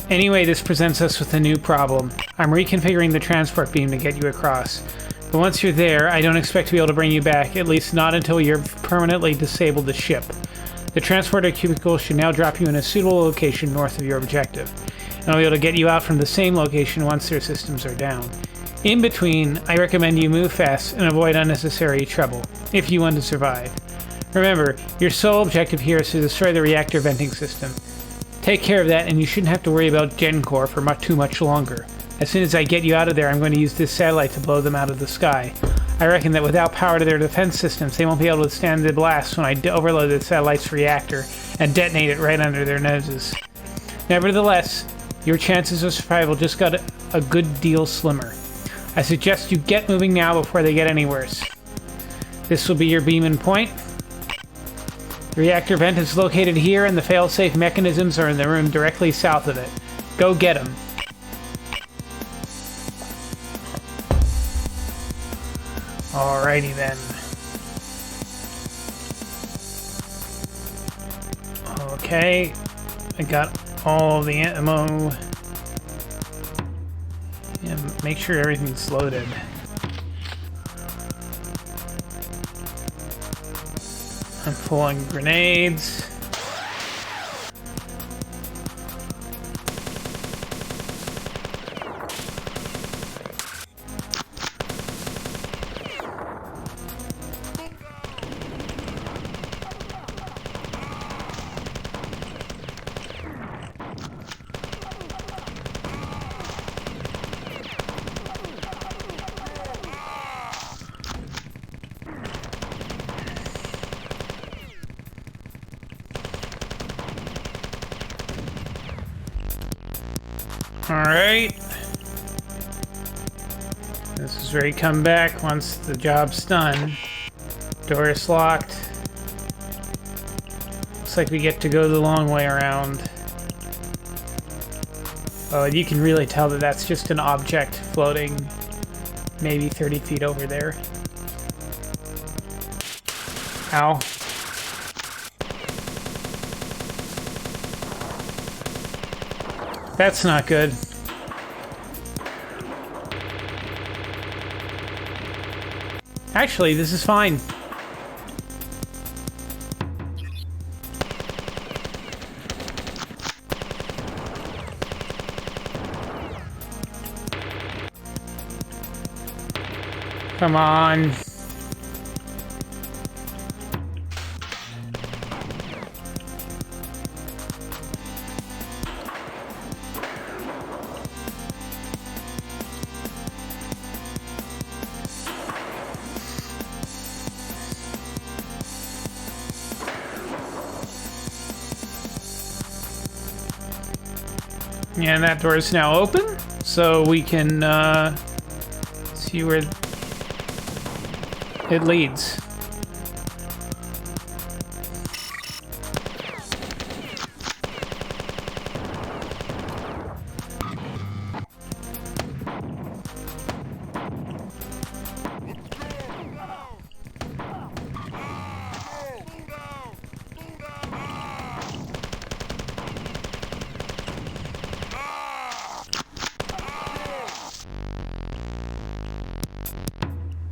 Anyway, this presents us with a new problem. I'm reconfiguring the transport beam to get you across. But once you're there, I don't expect to be able to bring you back, at least not until you've permanently disabled the ship. The transporter cubicle should now drop you in a suitable location north of your objective, and I'll be able to get you out from the same location once their systems are down. In between, I recommend you move fast and avoid unnecessary trouble, if you want to survive. Remember, your sole objective here is to destroy the reactor venting system. Take care of that and you shouldn't have to worry about GenCore for too much longer. As soon as I get you out of there, I'm going to use this satellite to blow them out of the sky. I reckon that without power to their defense systems, they won't be able to withstand the blast when I overload the satellite's reactor and detonate it right under their noses. Nevertheless, your chances of survival just got a good deal slimmer. I suggest you get moving now before they get any worse. This will be your beam-in point. The reactor vent is located here, and the fail-safe mechanisms are in the room directly south of it. Go get them. Alrighty then. Okay, I got all the ammo. Yeah, make sure everything's loaded. I'm pulling grenades. Alright. This is where you come back once the job's done. Door is locked. Looks like we get to go the long way around. Oh, and you can really tell that that's just an object floating maybe 30 feet over there. Ow. That's not good. Actually, this is fine. Come on. And that door is now open, so we can see where it leads.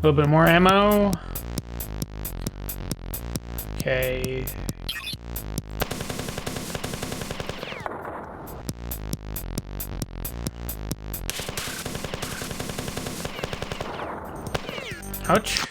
little bit more ammo. Okay. Ouch.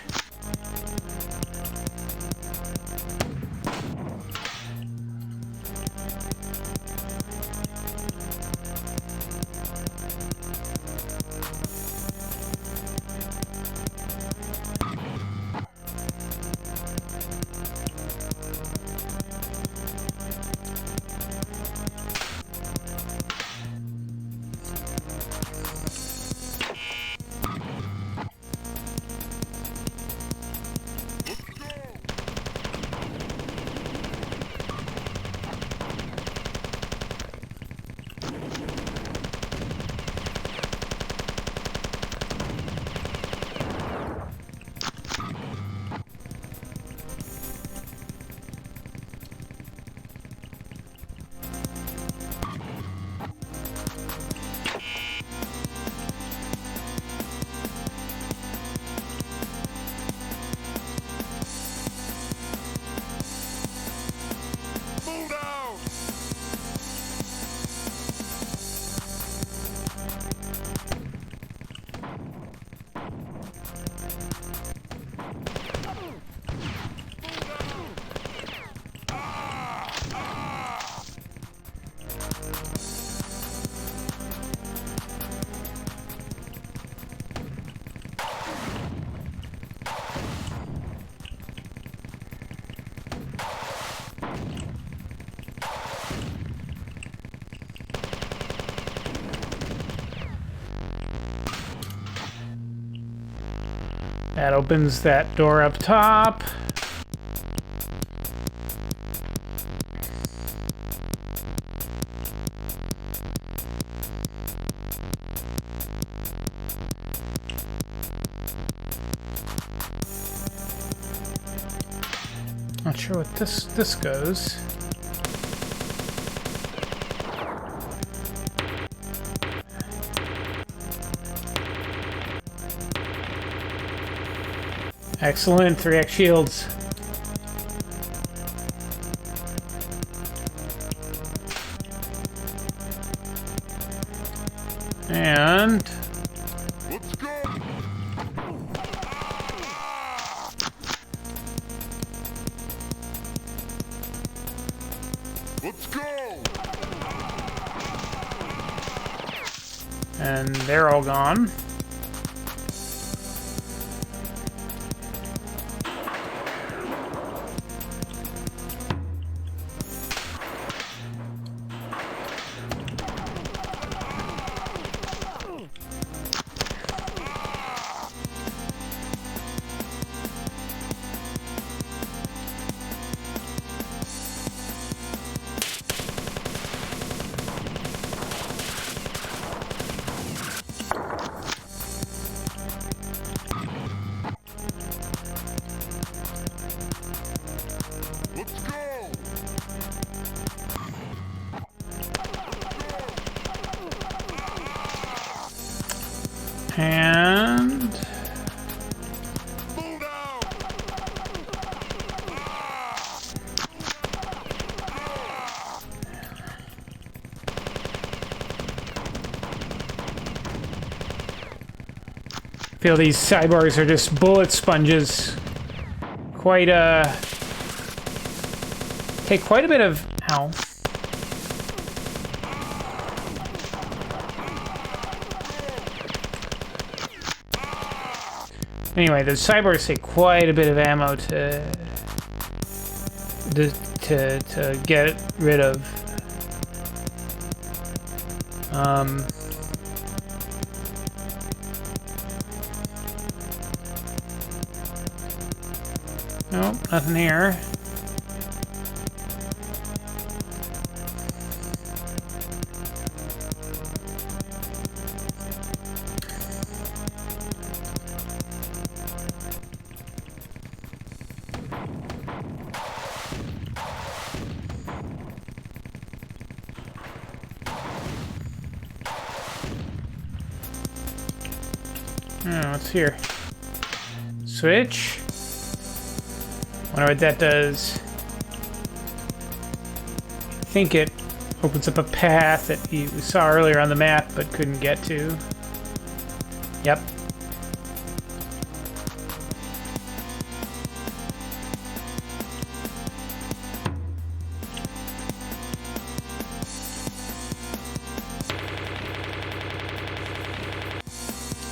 Move down! That opens that door up top. Not sure what this goes. Excellent, 3x shields. And Let's go! Let's go! and they're all gone. Let's go! And Move down! feel these sidebars are just bullet sponges. Quite take quite a bit of ow. Anyway, the sidebars take quite a bit of ammo to get rid of. Nope, nothing here. Oh, what's here? switch. Wonder what that does. I think it opens up a path that you saw earlier on the map but couldn't get to. Yep.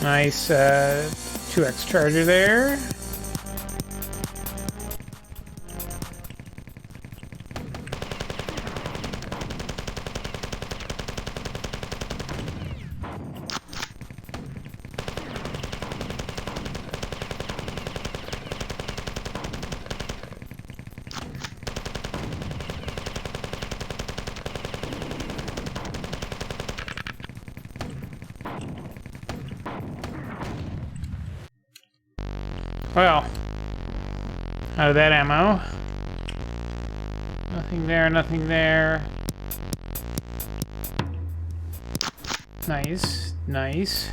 Nice 2x charger there. Well, out of that ammo. Nothing there, nothing there. Nice, nice.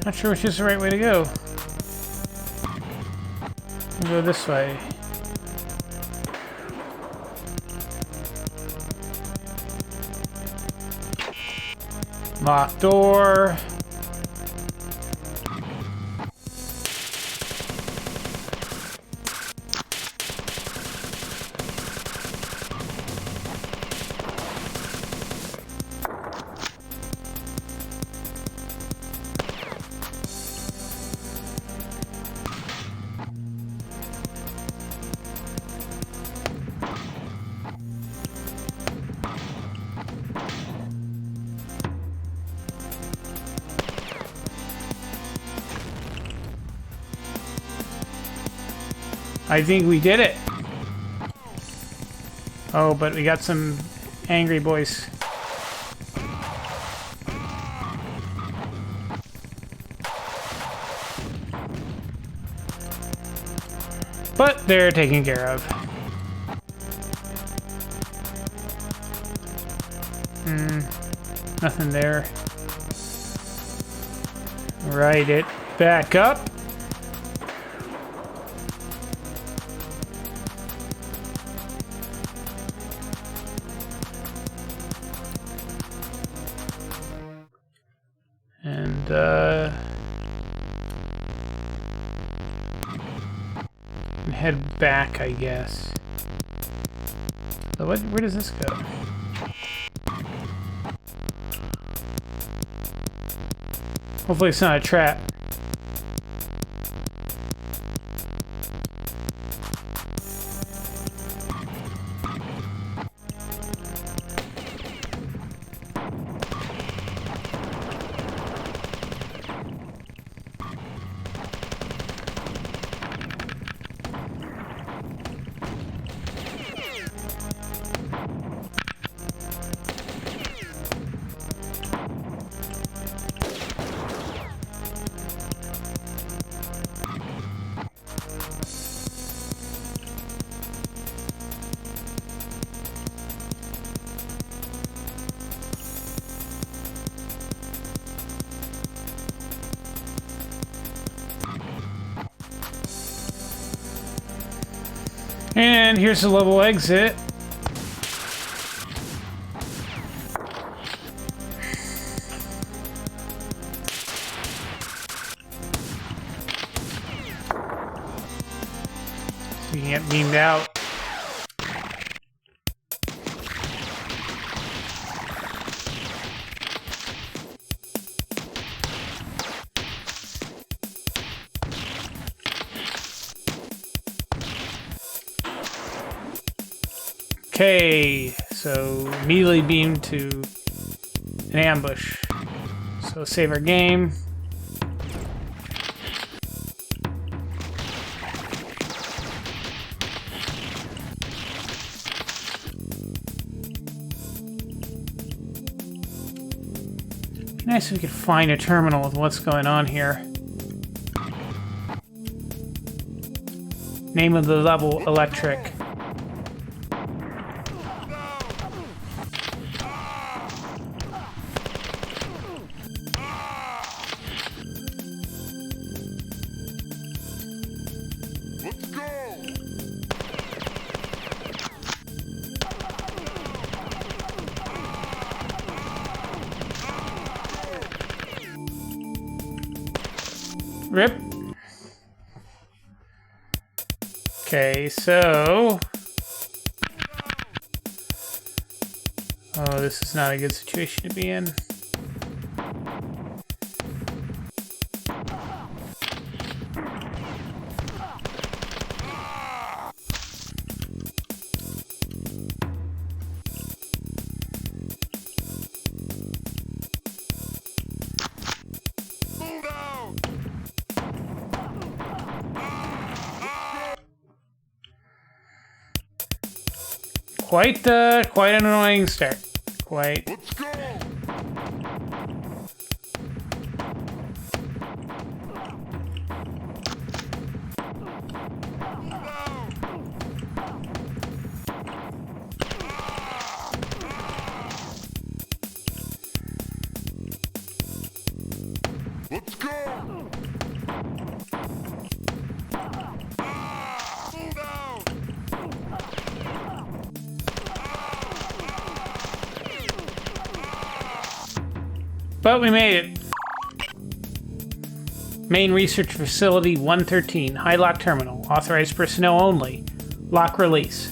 Not sure which is the right way to go. We'll go this way. Locked door. I think we did it. Oh, but we got some angry boys. But they're taken care of. Nothing there. Right it back up. And head back, I guess. So where does this go? Hopefully it's not a trap. And here's the level exit. So you can get beamed out. Okay, so immediately beam to an ambush. So save our game. Nice if we could find a terminal with what's going on here. Name of the level, electric. Let's go! Rip. Okay, so... Oh, this is not a good situation to be in. Move out! Quite an annoying start. Quite. Let's go! Let's go! Move out! But we made it. Main Research Facility 113, High Lock Terminal. Authorized personnel only. Lock release.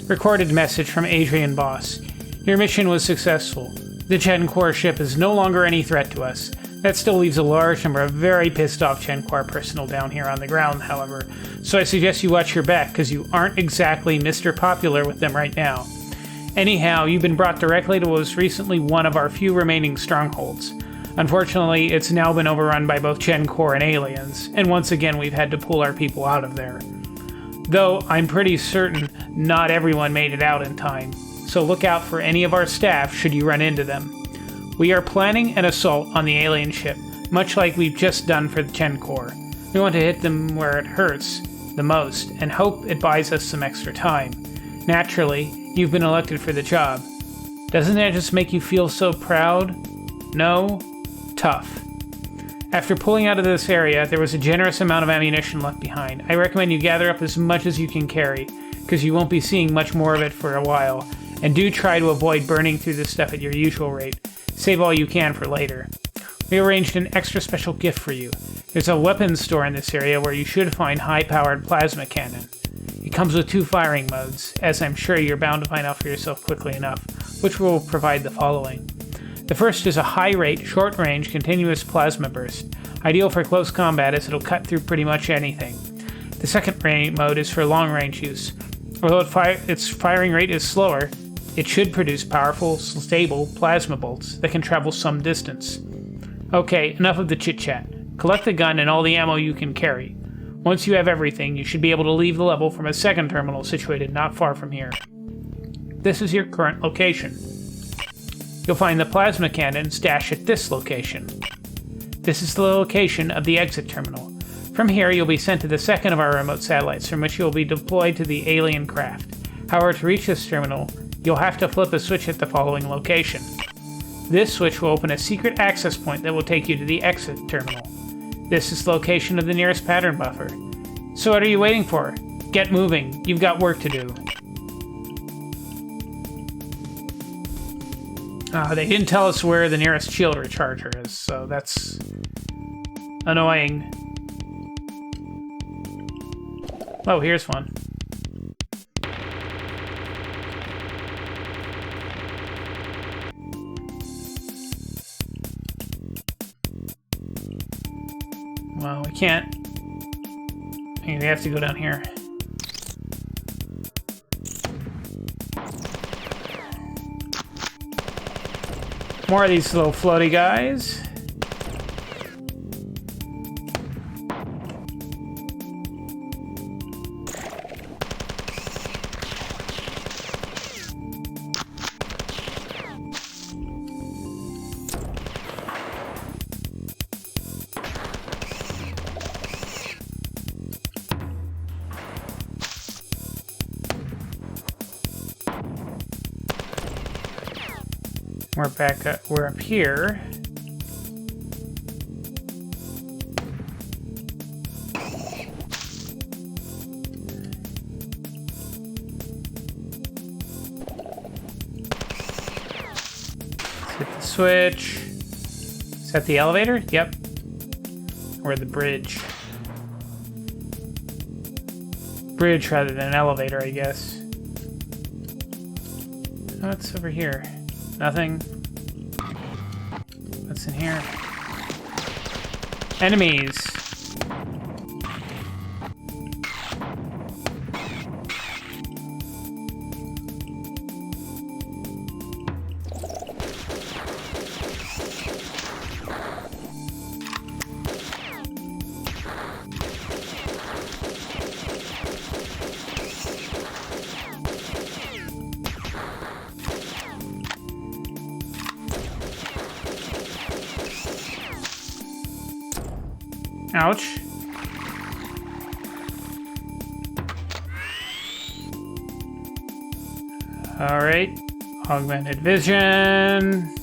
Recorded message from Adrian Boss. Your mission was successful. The Chenkor ship is no longer any threat to us. That still leaves a large number of very pissed off Chenkor personnel down here on the ground, however. So I suggest you watch your back, because you aren't exactly Mr. Popular with them right now. Anyhow, you've been brought directly to what was recently one of our few remaining strongholds. Unfortunately, it's now been overrun by both Chenkor and aliens, and once again we've had to pull our people out of there. Though, I'm pretty certain not everyone made it out in time, so look out for any of our staff should you run into them. We are planning an assault on the alien ship, much like we've just done for the Chenkor. We want to hit them where it hurts the most, and hope it buys us some extra time. Naturally, you've been elected for the job. Doesn't that just make you feel so proud? No? Tough. After pulling out of this area, there was a generous amount of ammunition left behind. I recommend you gather up as much as you can carry, because you won't be seeing much more of it for a while, and do try to avoid burning through this stuff at your usual rate. Save all you can for later. We arranged an extra special gift for you. There's a weapons store in this area where you should find high-powered plasma cannon. It comes with 2 firing modes, as I'm sure you're bound to find out for yourself quickly enough, which will provide the following. The first is a high-rate, short-range, continuous plasma burst, ideal for close combat as it'll cut through pretty much anything. The second mode is for long-range use. Although its firing rate is slower, it should produce powerful, stable plasma bolts that can travel some distance. Okay, enough of the chit-chat. Collect the gun and all the ammo you can carry. Once you have everything, you should be able to leave the level from a second terminal situated not far from here. This is your current location. You'll find the plasma cannon stashed at this location. This is the location of the exit terminal. From here, you'll be sent to the second of our remote satellites, from which you'll be deployed to the alien craft. However, to reach this terminal, you'll have to flip a switch at the following location. This switch will open a secret access point that will take you to the exit terminal. This is the location of the nearest pattern buffer. So what are you waiting for? Get moving. You've got work to do. They didn't tell us where the nearest shield recharger is, so that's annoying. Oh, here's one. Well, we can't. I mean, we have to go down here. More of these little floaty guys. We're back up. We're up here. Hit the switch. Is that the elevator? Yep. Or the bridge. Bridge rather than an elevator, I guess. What's over here? Nothing. What's in here? Enemies. Ouch. All right. Augmented vision.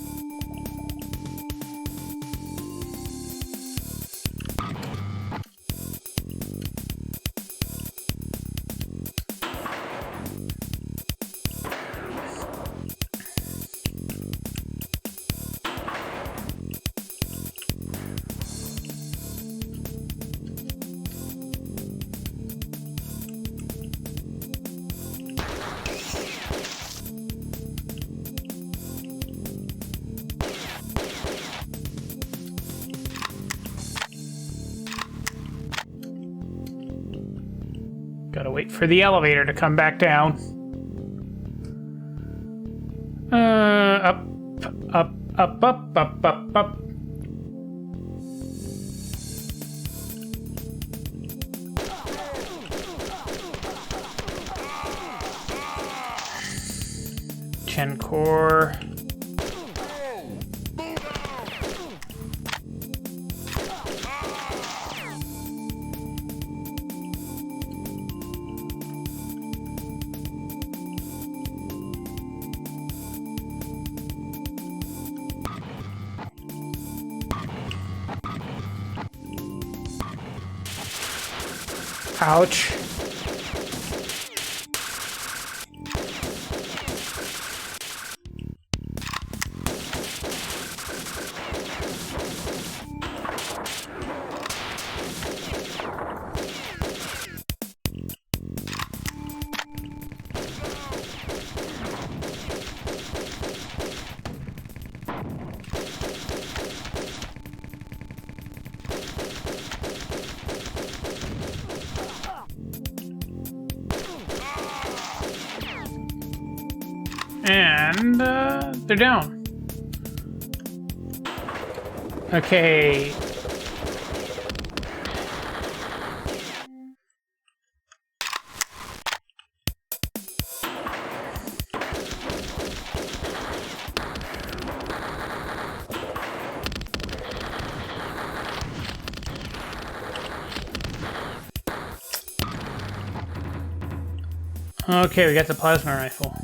Gotta wait for the elevator to come back down. Up, up, up, up, up, up, up. Gen core. Ouch. And they're down. Okay. Okay, we got the plasma rifle.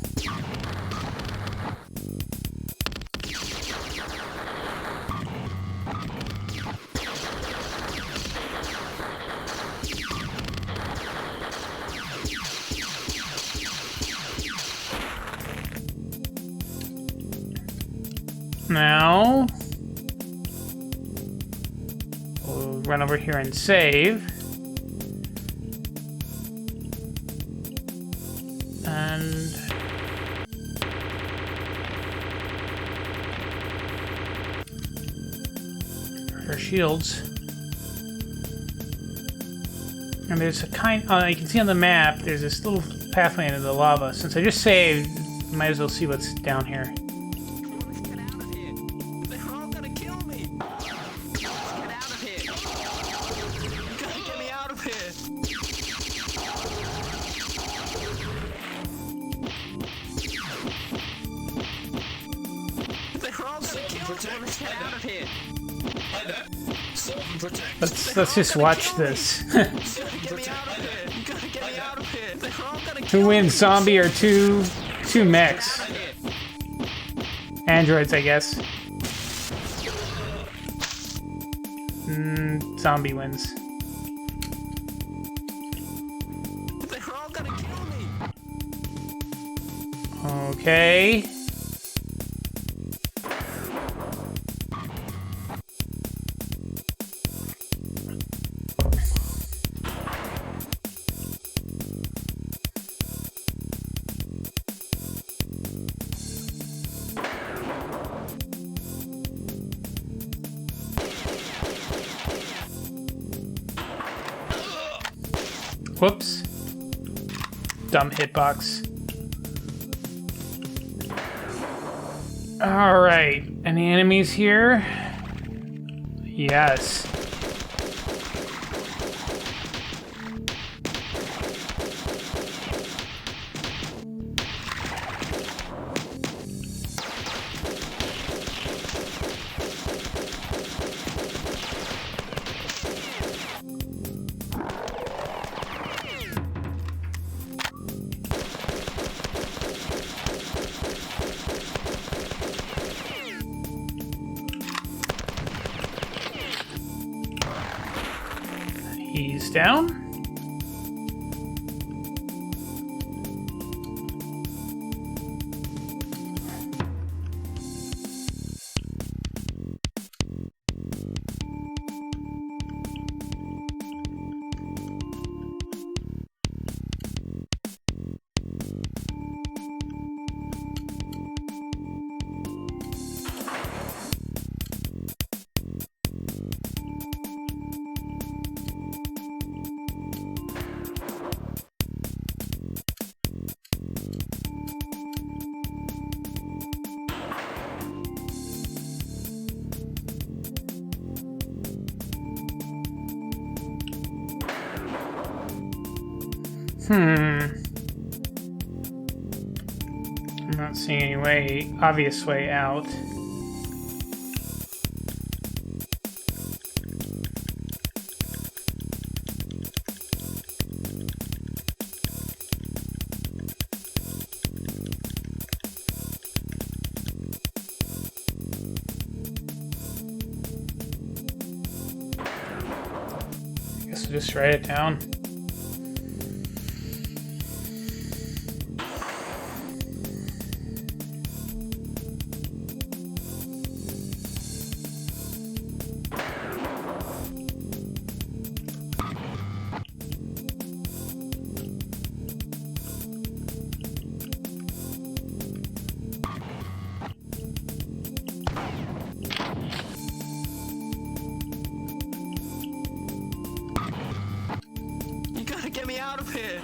Now, we'll run over here and save. And our shields. And there's a kind, you can see on the map, there's this little pathway into the lava. Since I just saved, might as well see what's down here. Let's just watch this. Who wins, zombie or two mechs? Androids, I guess. Zombie wins. They're all gonna kill me. Okay. Whoops. Dumb hitbox. Alright. Any enemies here? Yes. He's down. I'm not seeing any obvious way out. I guess we'll just write it down. You gotta get me out of here.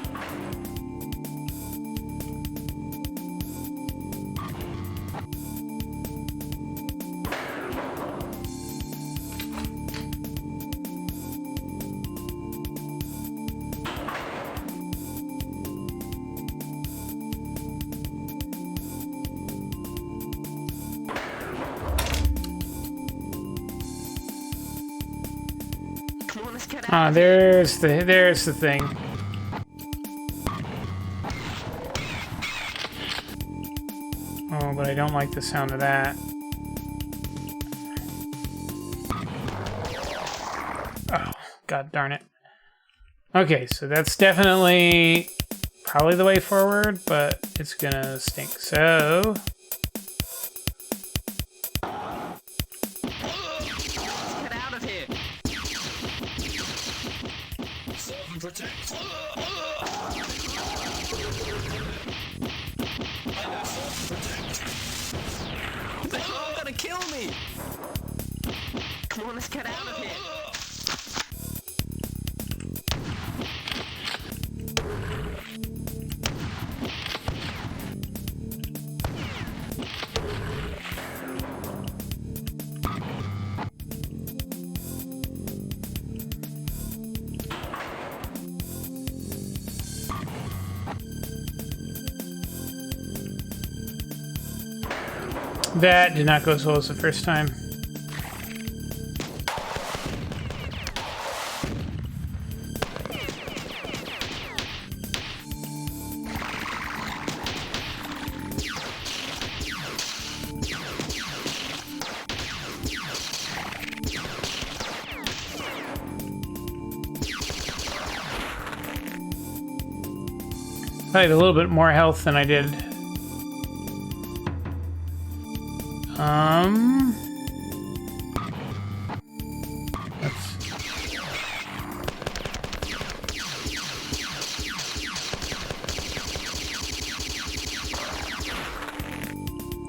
Come on, let's get out. Ah, there's the thing. Oh, but I don't like the sound of that. Oh, god darn it. Okay, so that's definitely probably the way forward, but it's gonna stink. So Get out of here. They're all gonna kill me. Come on, let's get out of here. that did not go as well as the first time. I had a little bit more health than I did.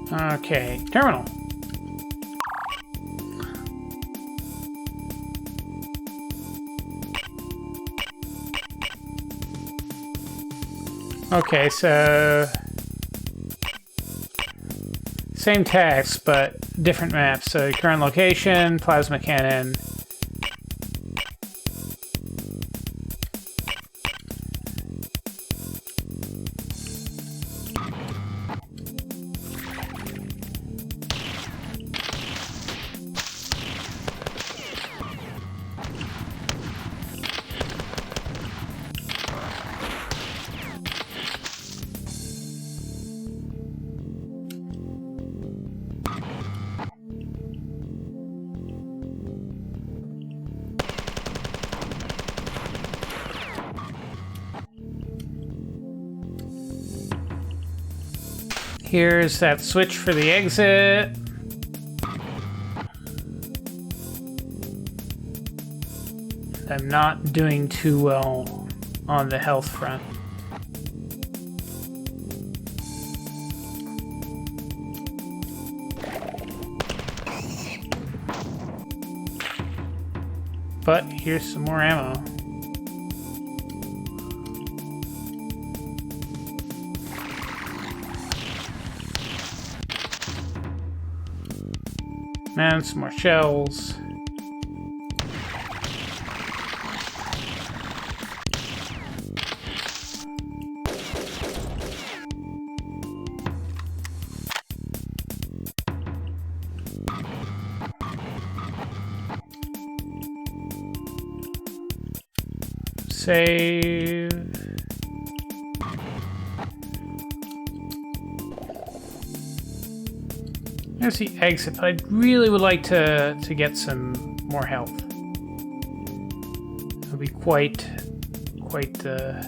Okay, terminal. Okay, so same task, but different maps. So current location, plasma cannon. Here's that switch for the exit. I'm not doing too well on the health front. But here's some more ammo. And some more shells. Save. There's the exit, but I really would like to get some more health. It would be quite the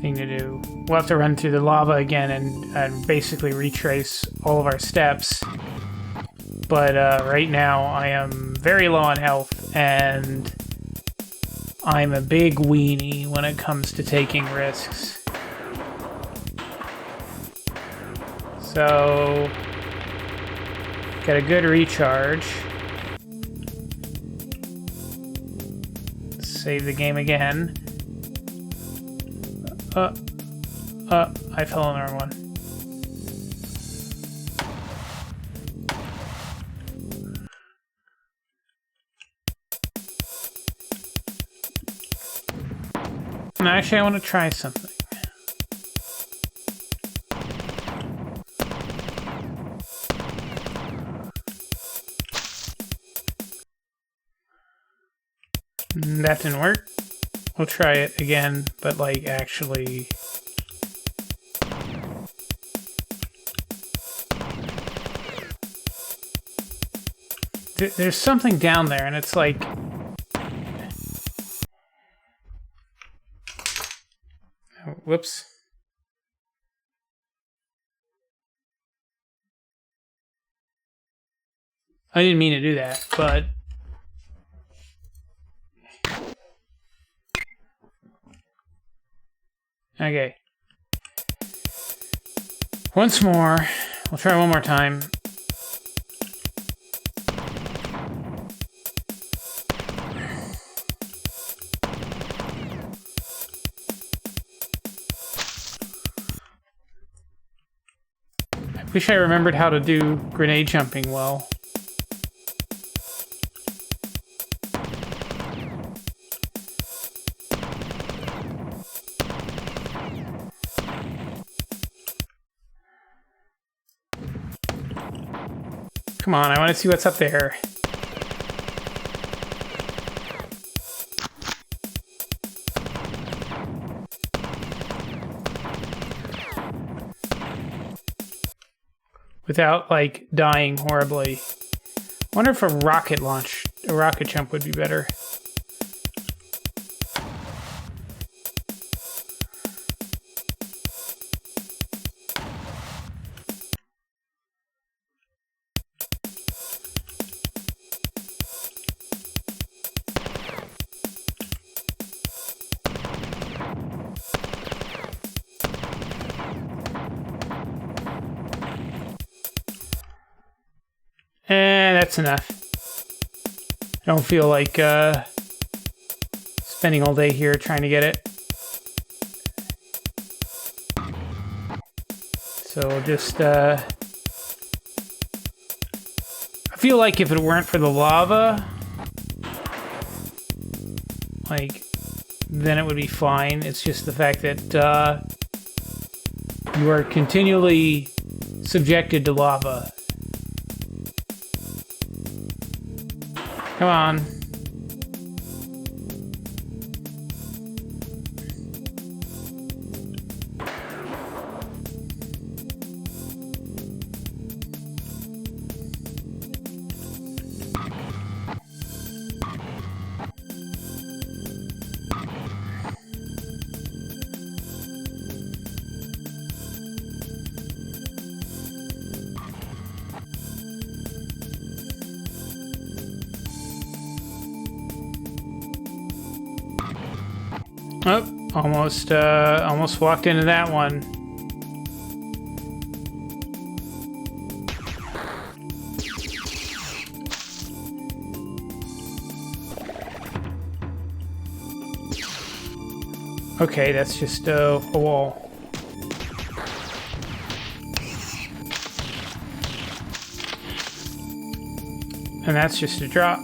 thing to do. We'll have to run through the lava again and basically retrace all of our steps. But right now I am very low on health, and I'm a big weenie when it comes to taking risks. So get a good recharge. Save the game again. I fell on the wrong one. No, actually, I want to try something. That didn't work. We'll try it again, but like actually... There's something down there, and it's like... Oh, whoops. I didn't mean to do that, but... Okay. Once more. We'll try one more time. I wish I remembered how to do grenade jumping well. Come on, I want to see what's up there. Without, like, dying horribly. I wonder if a rocket jump would be better. that's enough. I don't feel like spending all day here trying to get it. So we'll just, I feel like if it weren't for the lava, like, then it would be fine. It's just the fact that you are continually subjected to lava. Come on. Oh, almost walked into that one. Okay, that's just a wall. And that's just a drop.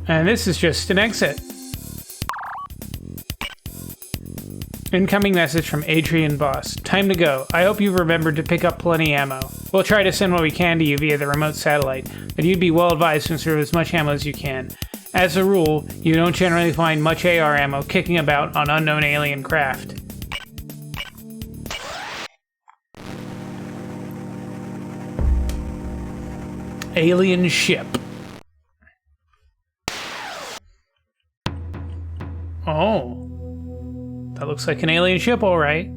And this is just an exit. Incoming message from Adrian Boss. Time to go. I hope you've remembered to pick up plenty ammo. We'll try to send what we can to you via the remote satellite, but you'd be well advised to conserve as much ammo as you can. As a rule, you don't generally find much AR ammo kicking about on unknown alien craft. Alien ship. Oh. That looks like an alien ship, all right.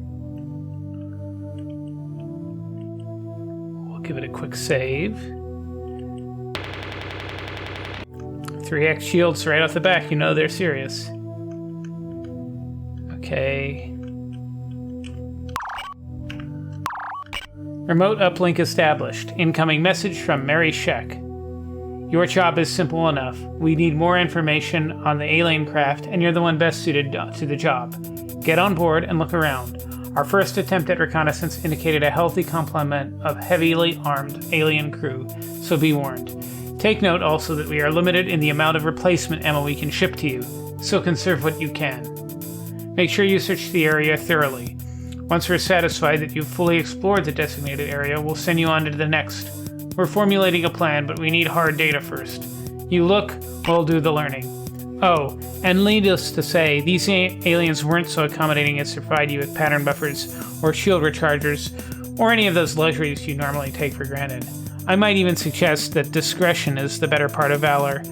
We'll give it a quick save. 3x shields right off the back, you know they're serious. Okay. Remote uplink established. Incoming message from Mary Sheck. Your job is simple enough. We need more information on the alien craft, and you're the one best suited to the job. Get on board and look around. Our first attempt at reconnaissance indicated a healthy complement of heavily armed alien crew, so be warned. Take note also that we are limited in the amount of replacement ammo we can ship to you, so conserve what you can. Make sure you search the area thoroughly. Once we're satisfied that you've fully explored the designated area, we'll send you on to the next. We're formulating a plan, but we need hard data first. You look, we'll do the learning. Oh, and needless to say, these aliens weren't so accommodating as to provide you with pattern buffers or shield rechargers, or any of those luxuries you normally take for granted. I might even suggest that discretion is the better part of valor.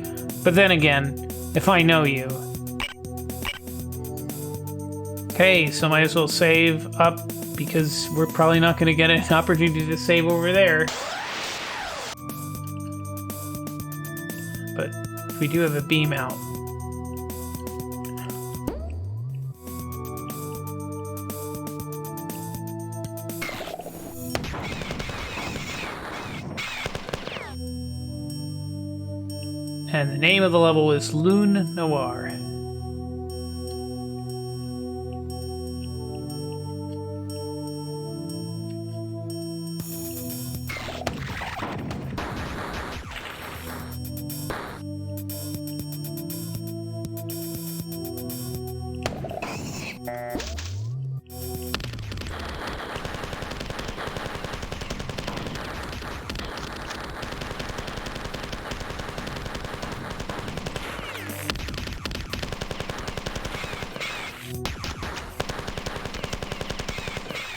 But then again, if I know you... Okay, so might as well save up, because we're probably not going to get an opportunity to save over there. But we do have a beam out. And the name of the level is Lune Noir.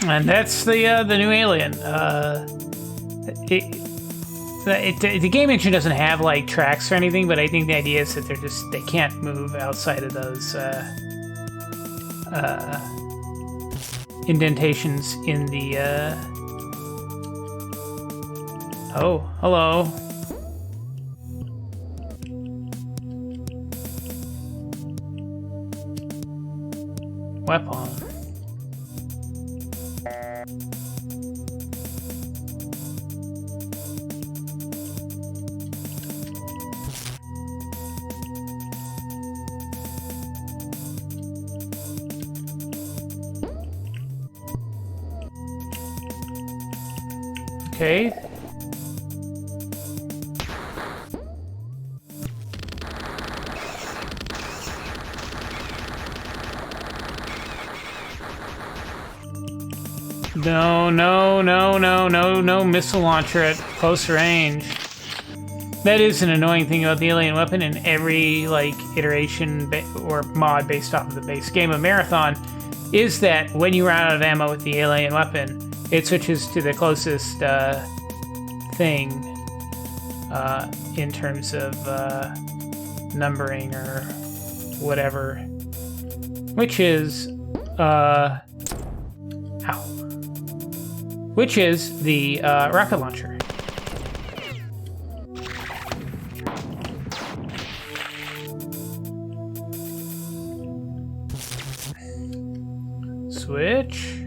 And that's the new alien. The game engine doesn't have like tracks or anything, but I think the idea is that they can't move outside of those indentations in the. Oh, hello. weapon. Okay. No missile launcher at close range. That is an annoying thing about the alien weapon in every, like, iteration or mod based off of the base game of Marathon, is that when you run out of ammo with the alien weapon, it switches to the closest thing in terms of numbering or whatever, which is which is the rocket launcher. Switch.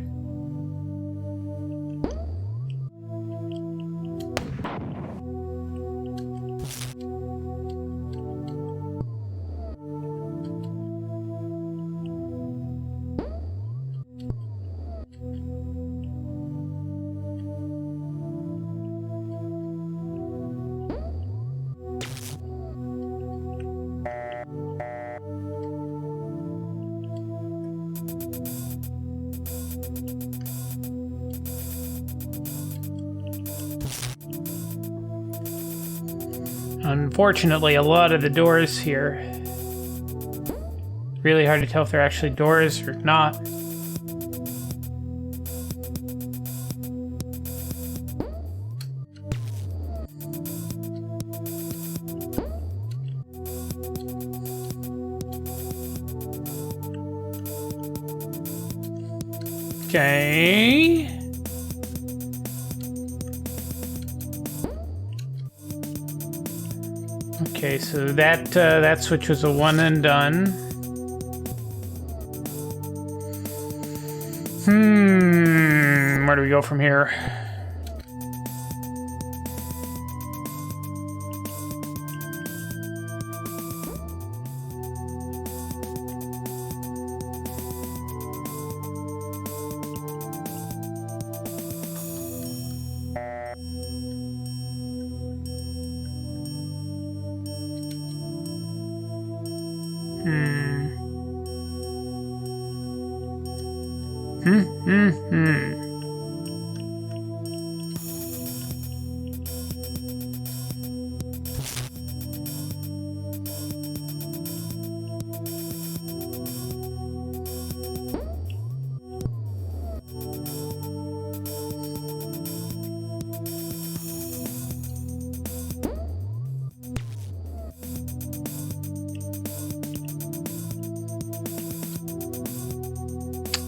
Unfortunately, a lot of the doors here, really hard to tell if they're actually doors or not. Okay. Okay, so that switch was a one and done. Where do we go from here?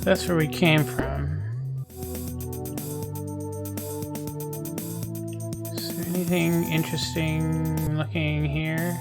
That's where we came from. Is there anything interesting looking here?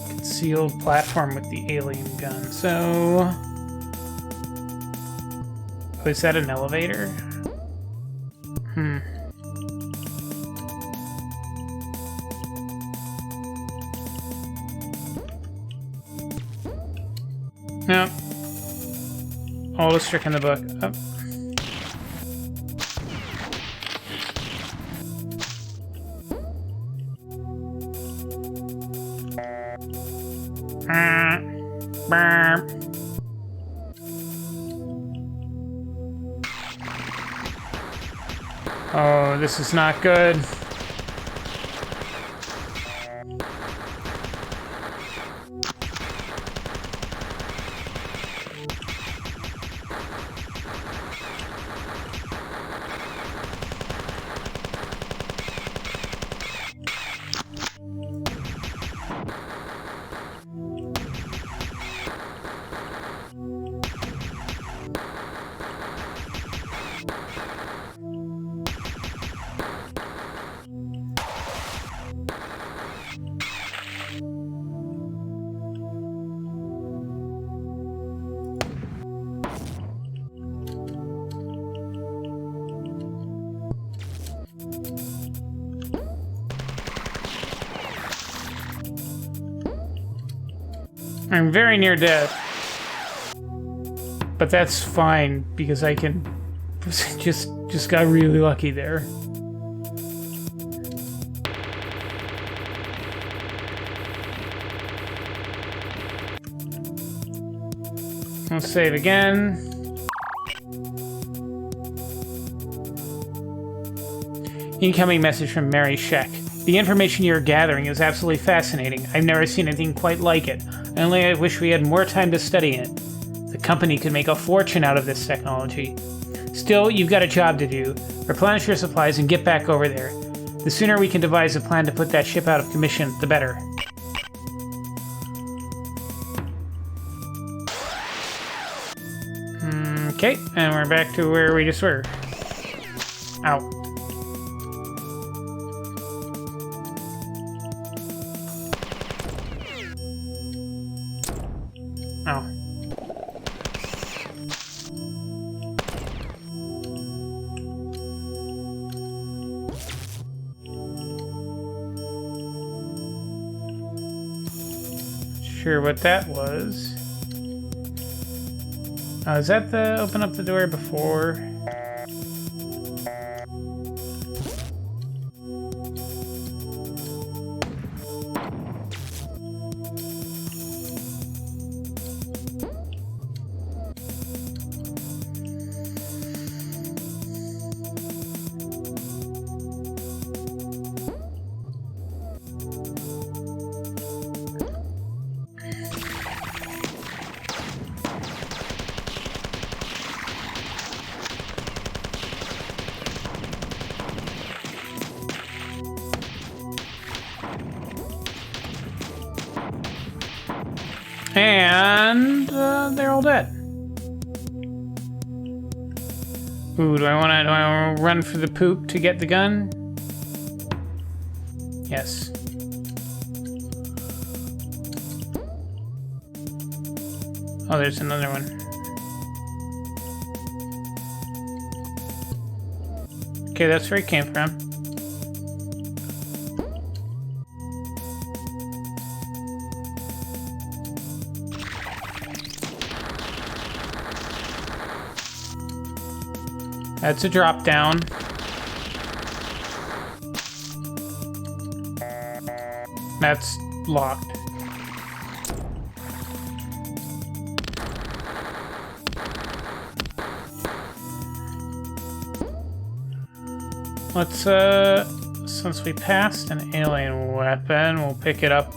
Concealed platform with the alien gun. So, oh, is that an elevator? No. All is trick in the book. Oh. Burp. Oh, this is not good. I'm very near death. But that's fine, because I can... just got really lucky there. Let's save again. Incoming message from Mary Sheck. The information you're gathering is absolutely fascinating. I've never seen anything quite like it. Only I wish we had more time to study it. The company could make a fortune out of this technology. Still, you've got a job to do. Replenish your supplies and get back over there. The sooner we can devise a plan to put that ship out of commission, the better. Okay, and we're back to where we just were. Ow. Oh. Sure what that was. Oh, is that the open up the door before? And they're all dead. Ooh, do I want to run for the poop to get the gun? Yes. Oh, there's another one. Okay, that's where it came from. That's a drop down. That's locked. Let's, since we passed an alien weapon, we'll pick it up.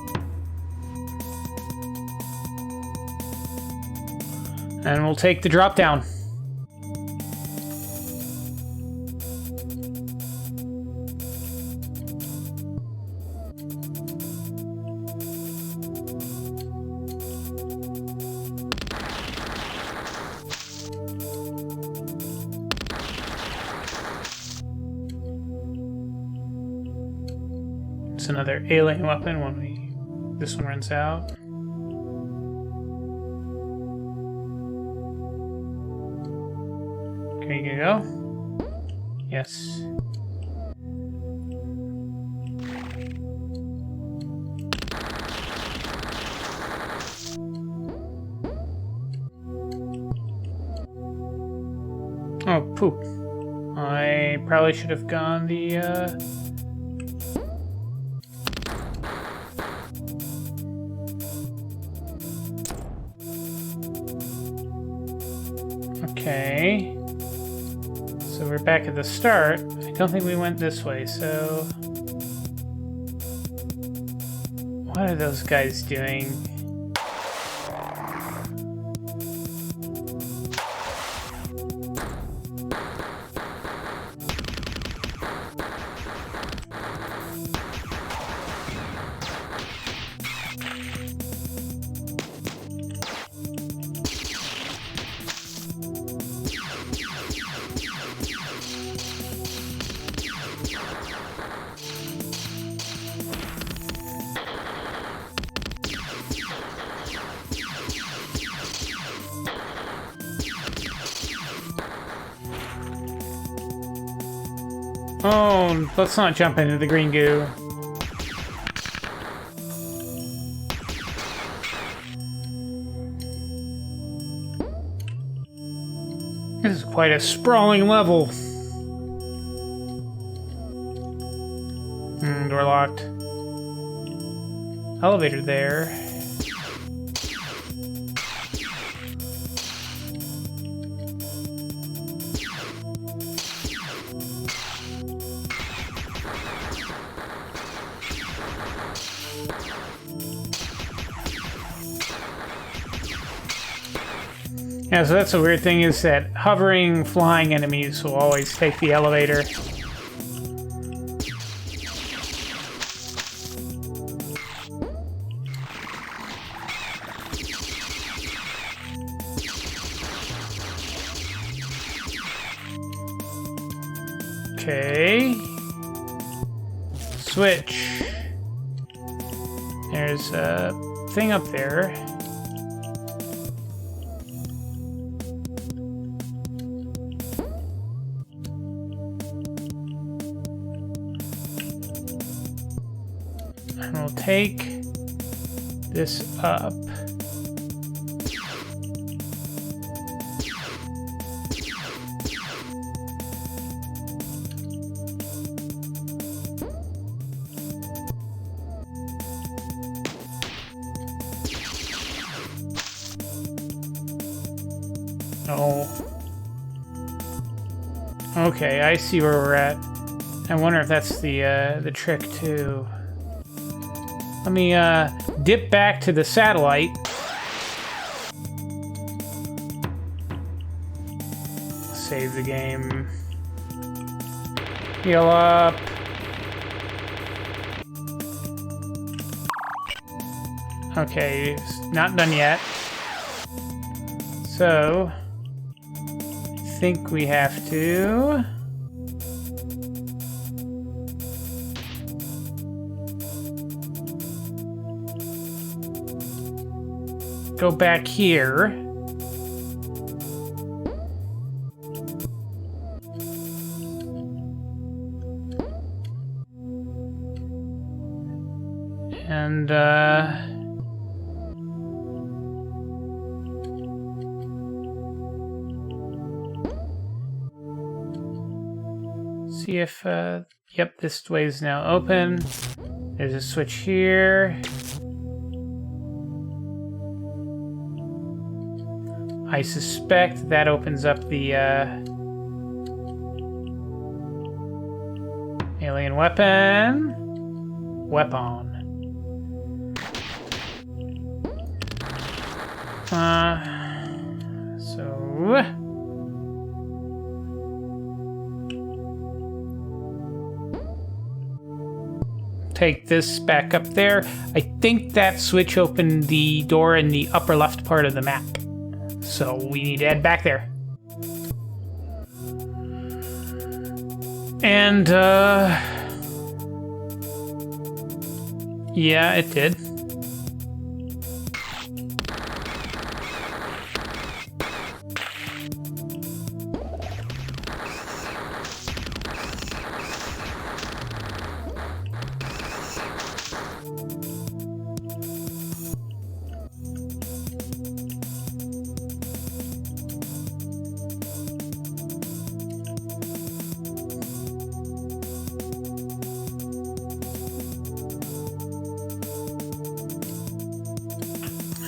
And we'll take the drop down. It's another alien weapon when this one runs out. Okay, you go. Yes. Oh, poop. I probably should have gone the, Okay. So we're back at the start. I don't think we went this way, so... What are those guys doing? Oh, let's not jump into the green goo. This is quite a sprawling level. Door locked. Elevator there. Yeah, so that's a weird thing, is that hovering, flying enemies will always take the elevator. Okay. Switch. There's a thing up there. And we'll take this up. Oh. Okay, I see where we're at. I wonder if that's the trick too. Let me dip back to the satellite. Save the game. Heal up. Okay, it's not done yet. So, I think we have to... go back here. And, see if, yep, this way is now open. There's a switch here. I suspect that opens up the alien weapon. So take this back up there. I think that switch opened the door in the upper left part of the map. So we need to head back there. And, yeah, it did.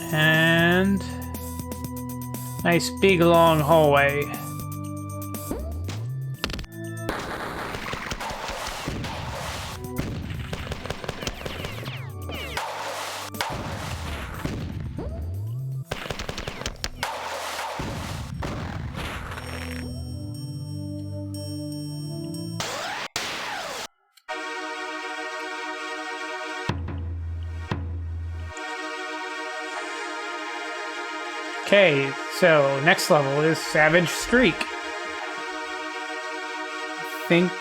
And Nice big long hallway. Okay, so next level is Savage Streak. I think,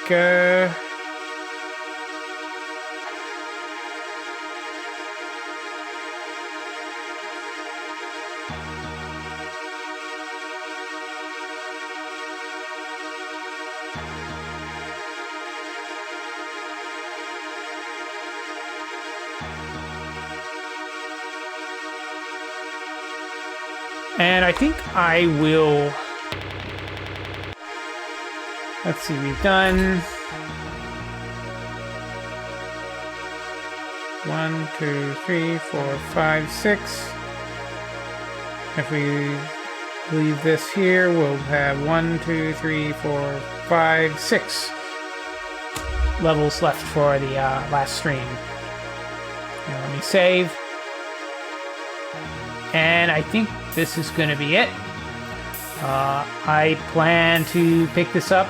and I think I will... Let's see, we've done... 1, 2, 3, 4, 5, 6. If we leave this here, we'll have 1, 2, 3, 4, 5, 6 levels left for the last stream. Now let me save. And I think this is going to be it. I plan to pick this up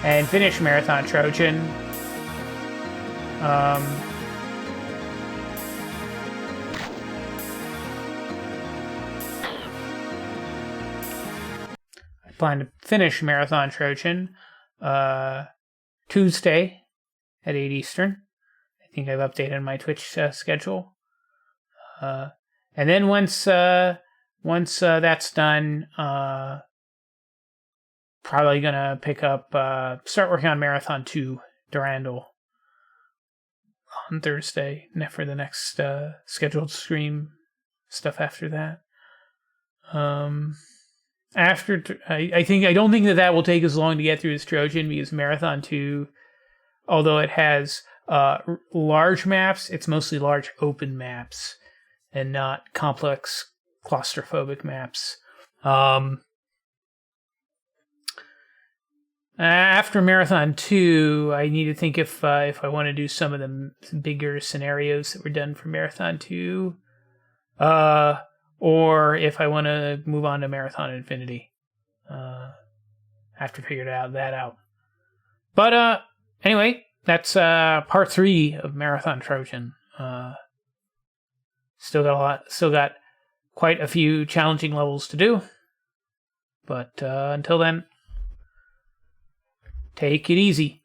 and finish Marathon Trojan. I plan to finish Marathon Trojan Tuesday at 8 Eastern. I think I've updated my Twitch schedule. And then once that's done, probably gonna pick up, start working on Marathon 2 Durandal on Thursday for the next scheduled stream stuff after that. I don't think that will take as long to get through as Trojan, because Marathon 2, although it has large maps, it's mostly large open maps and not complex claustrophobic maps. After Marathon 2, I need to think if I want to do some of the bigger scenarios that were done for Marathon 2, or if I want to move on to Marathon Infinity. I have to figure that out. But anyway, that's part 3 of Marathon Trojan. Still got quite a few challenging levels to do. But until then, take it easy.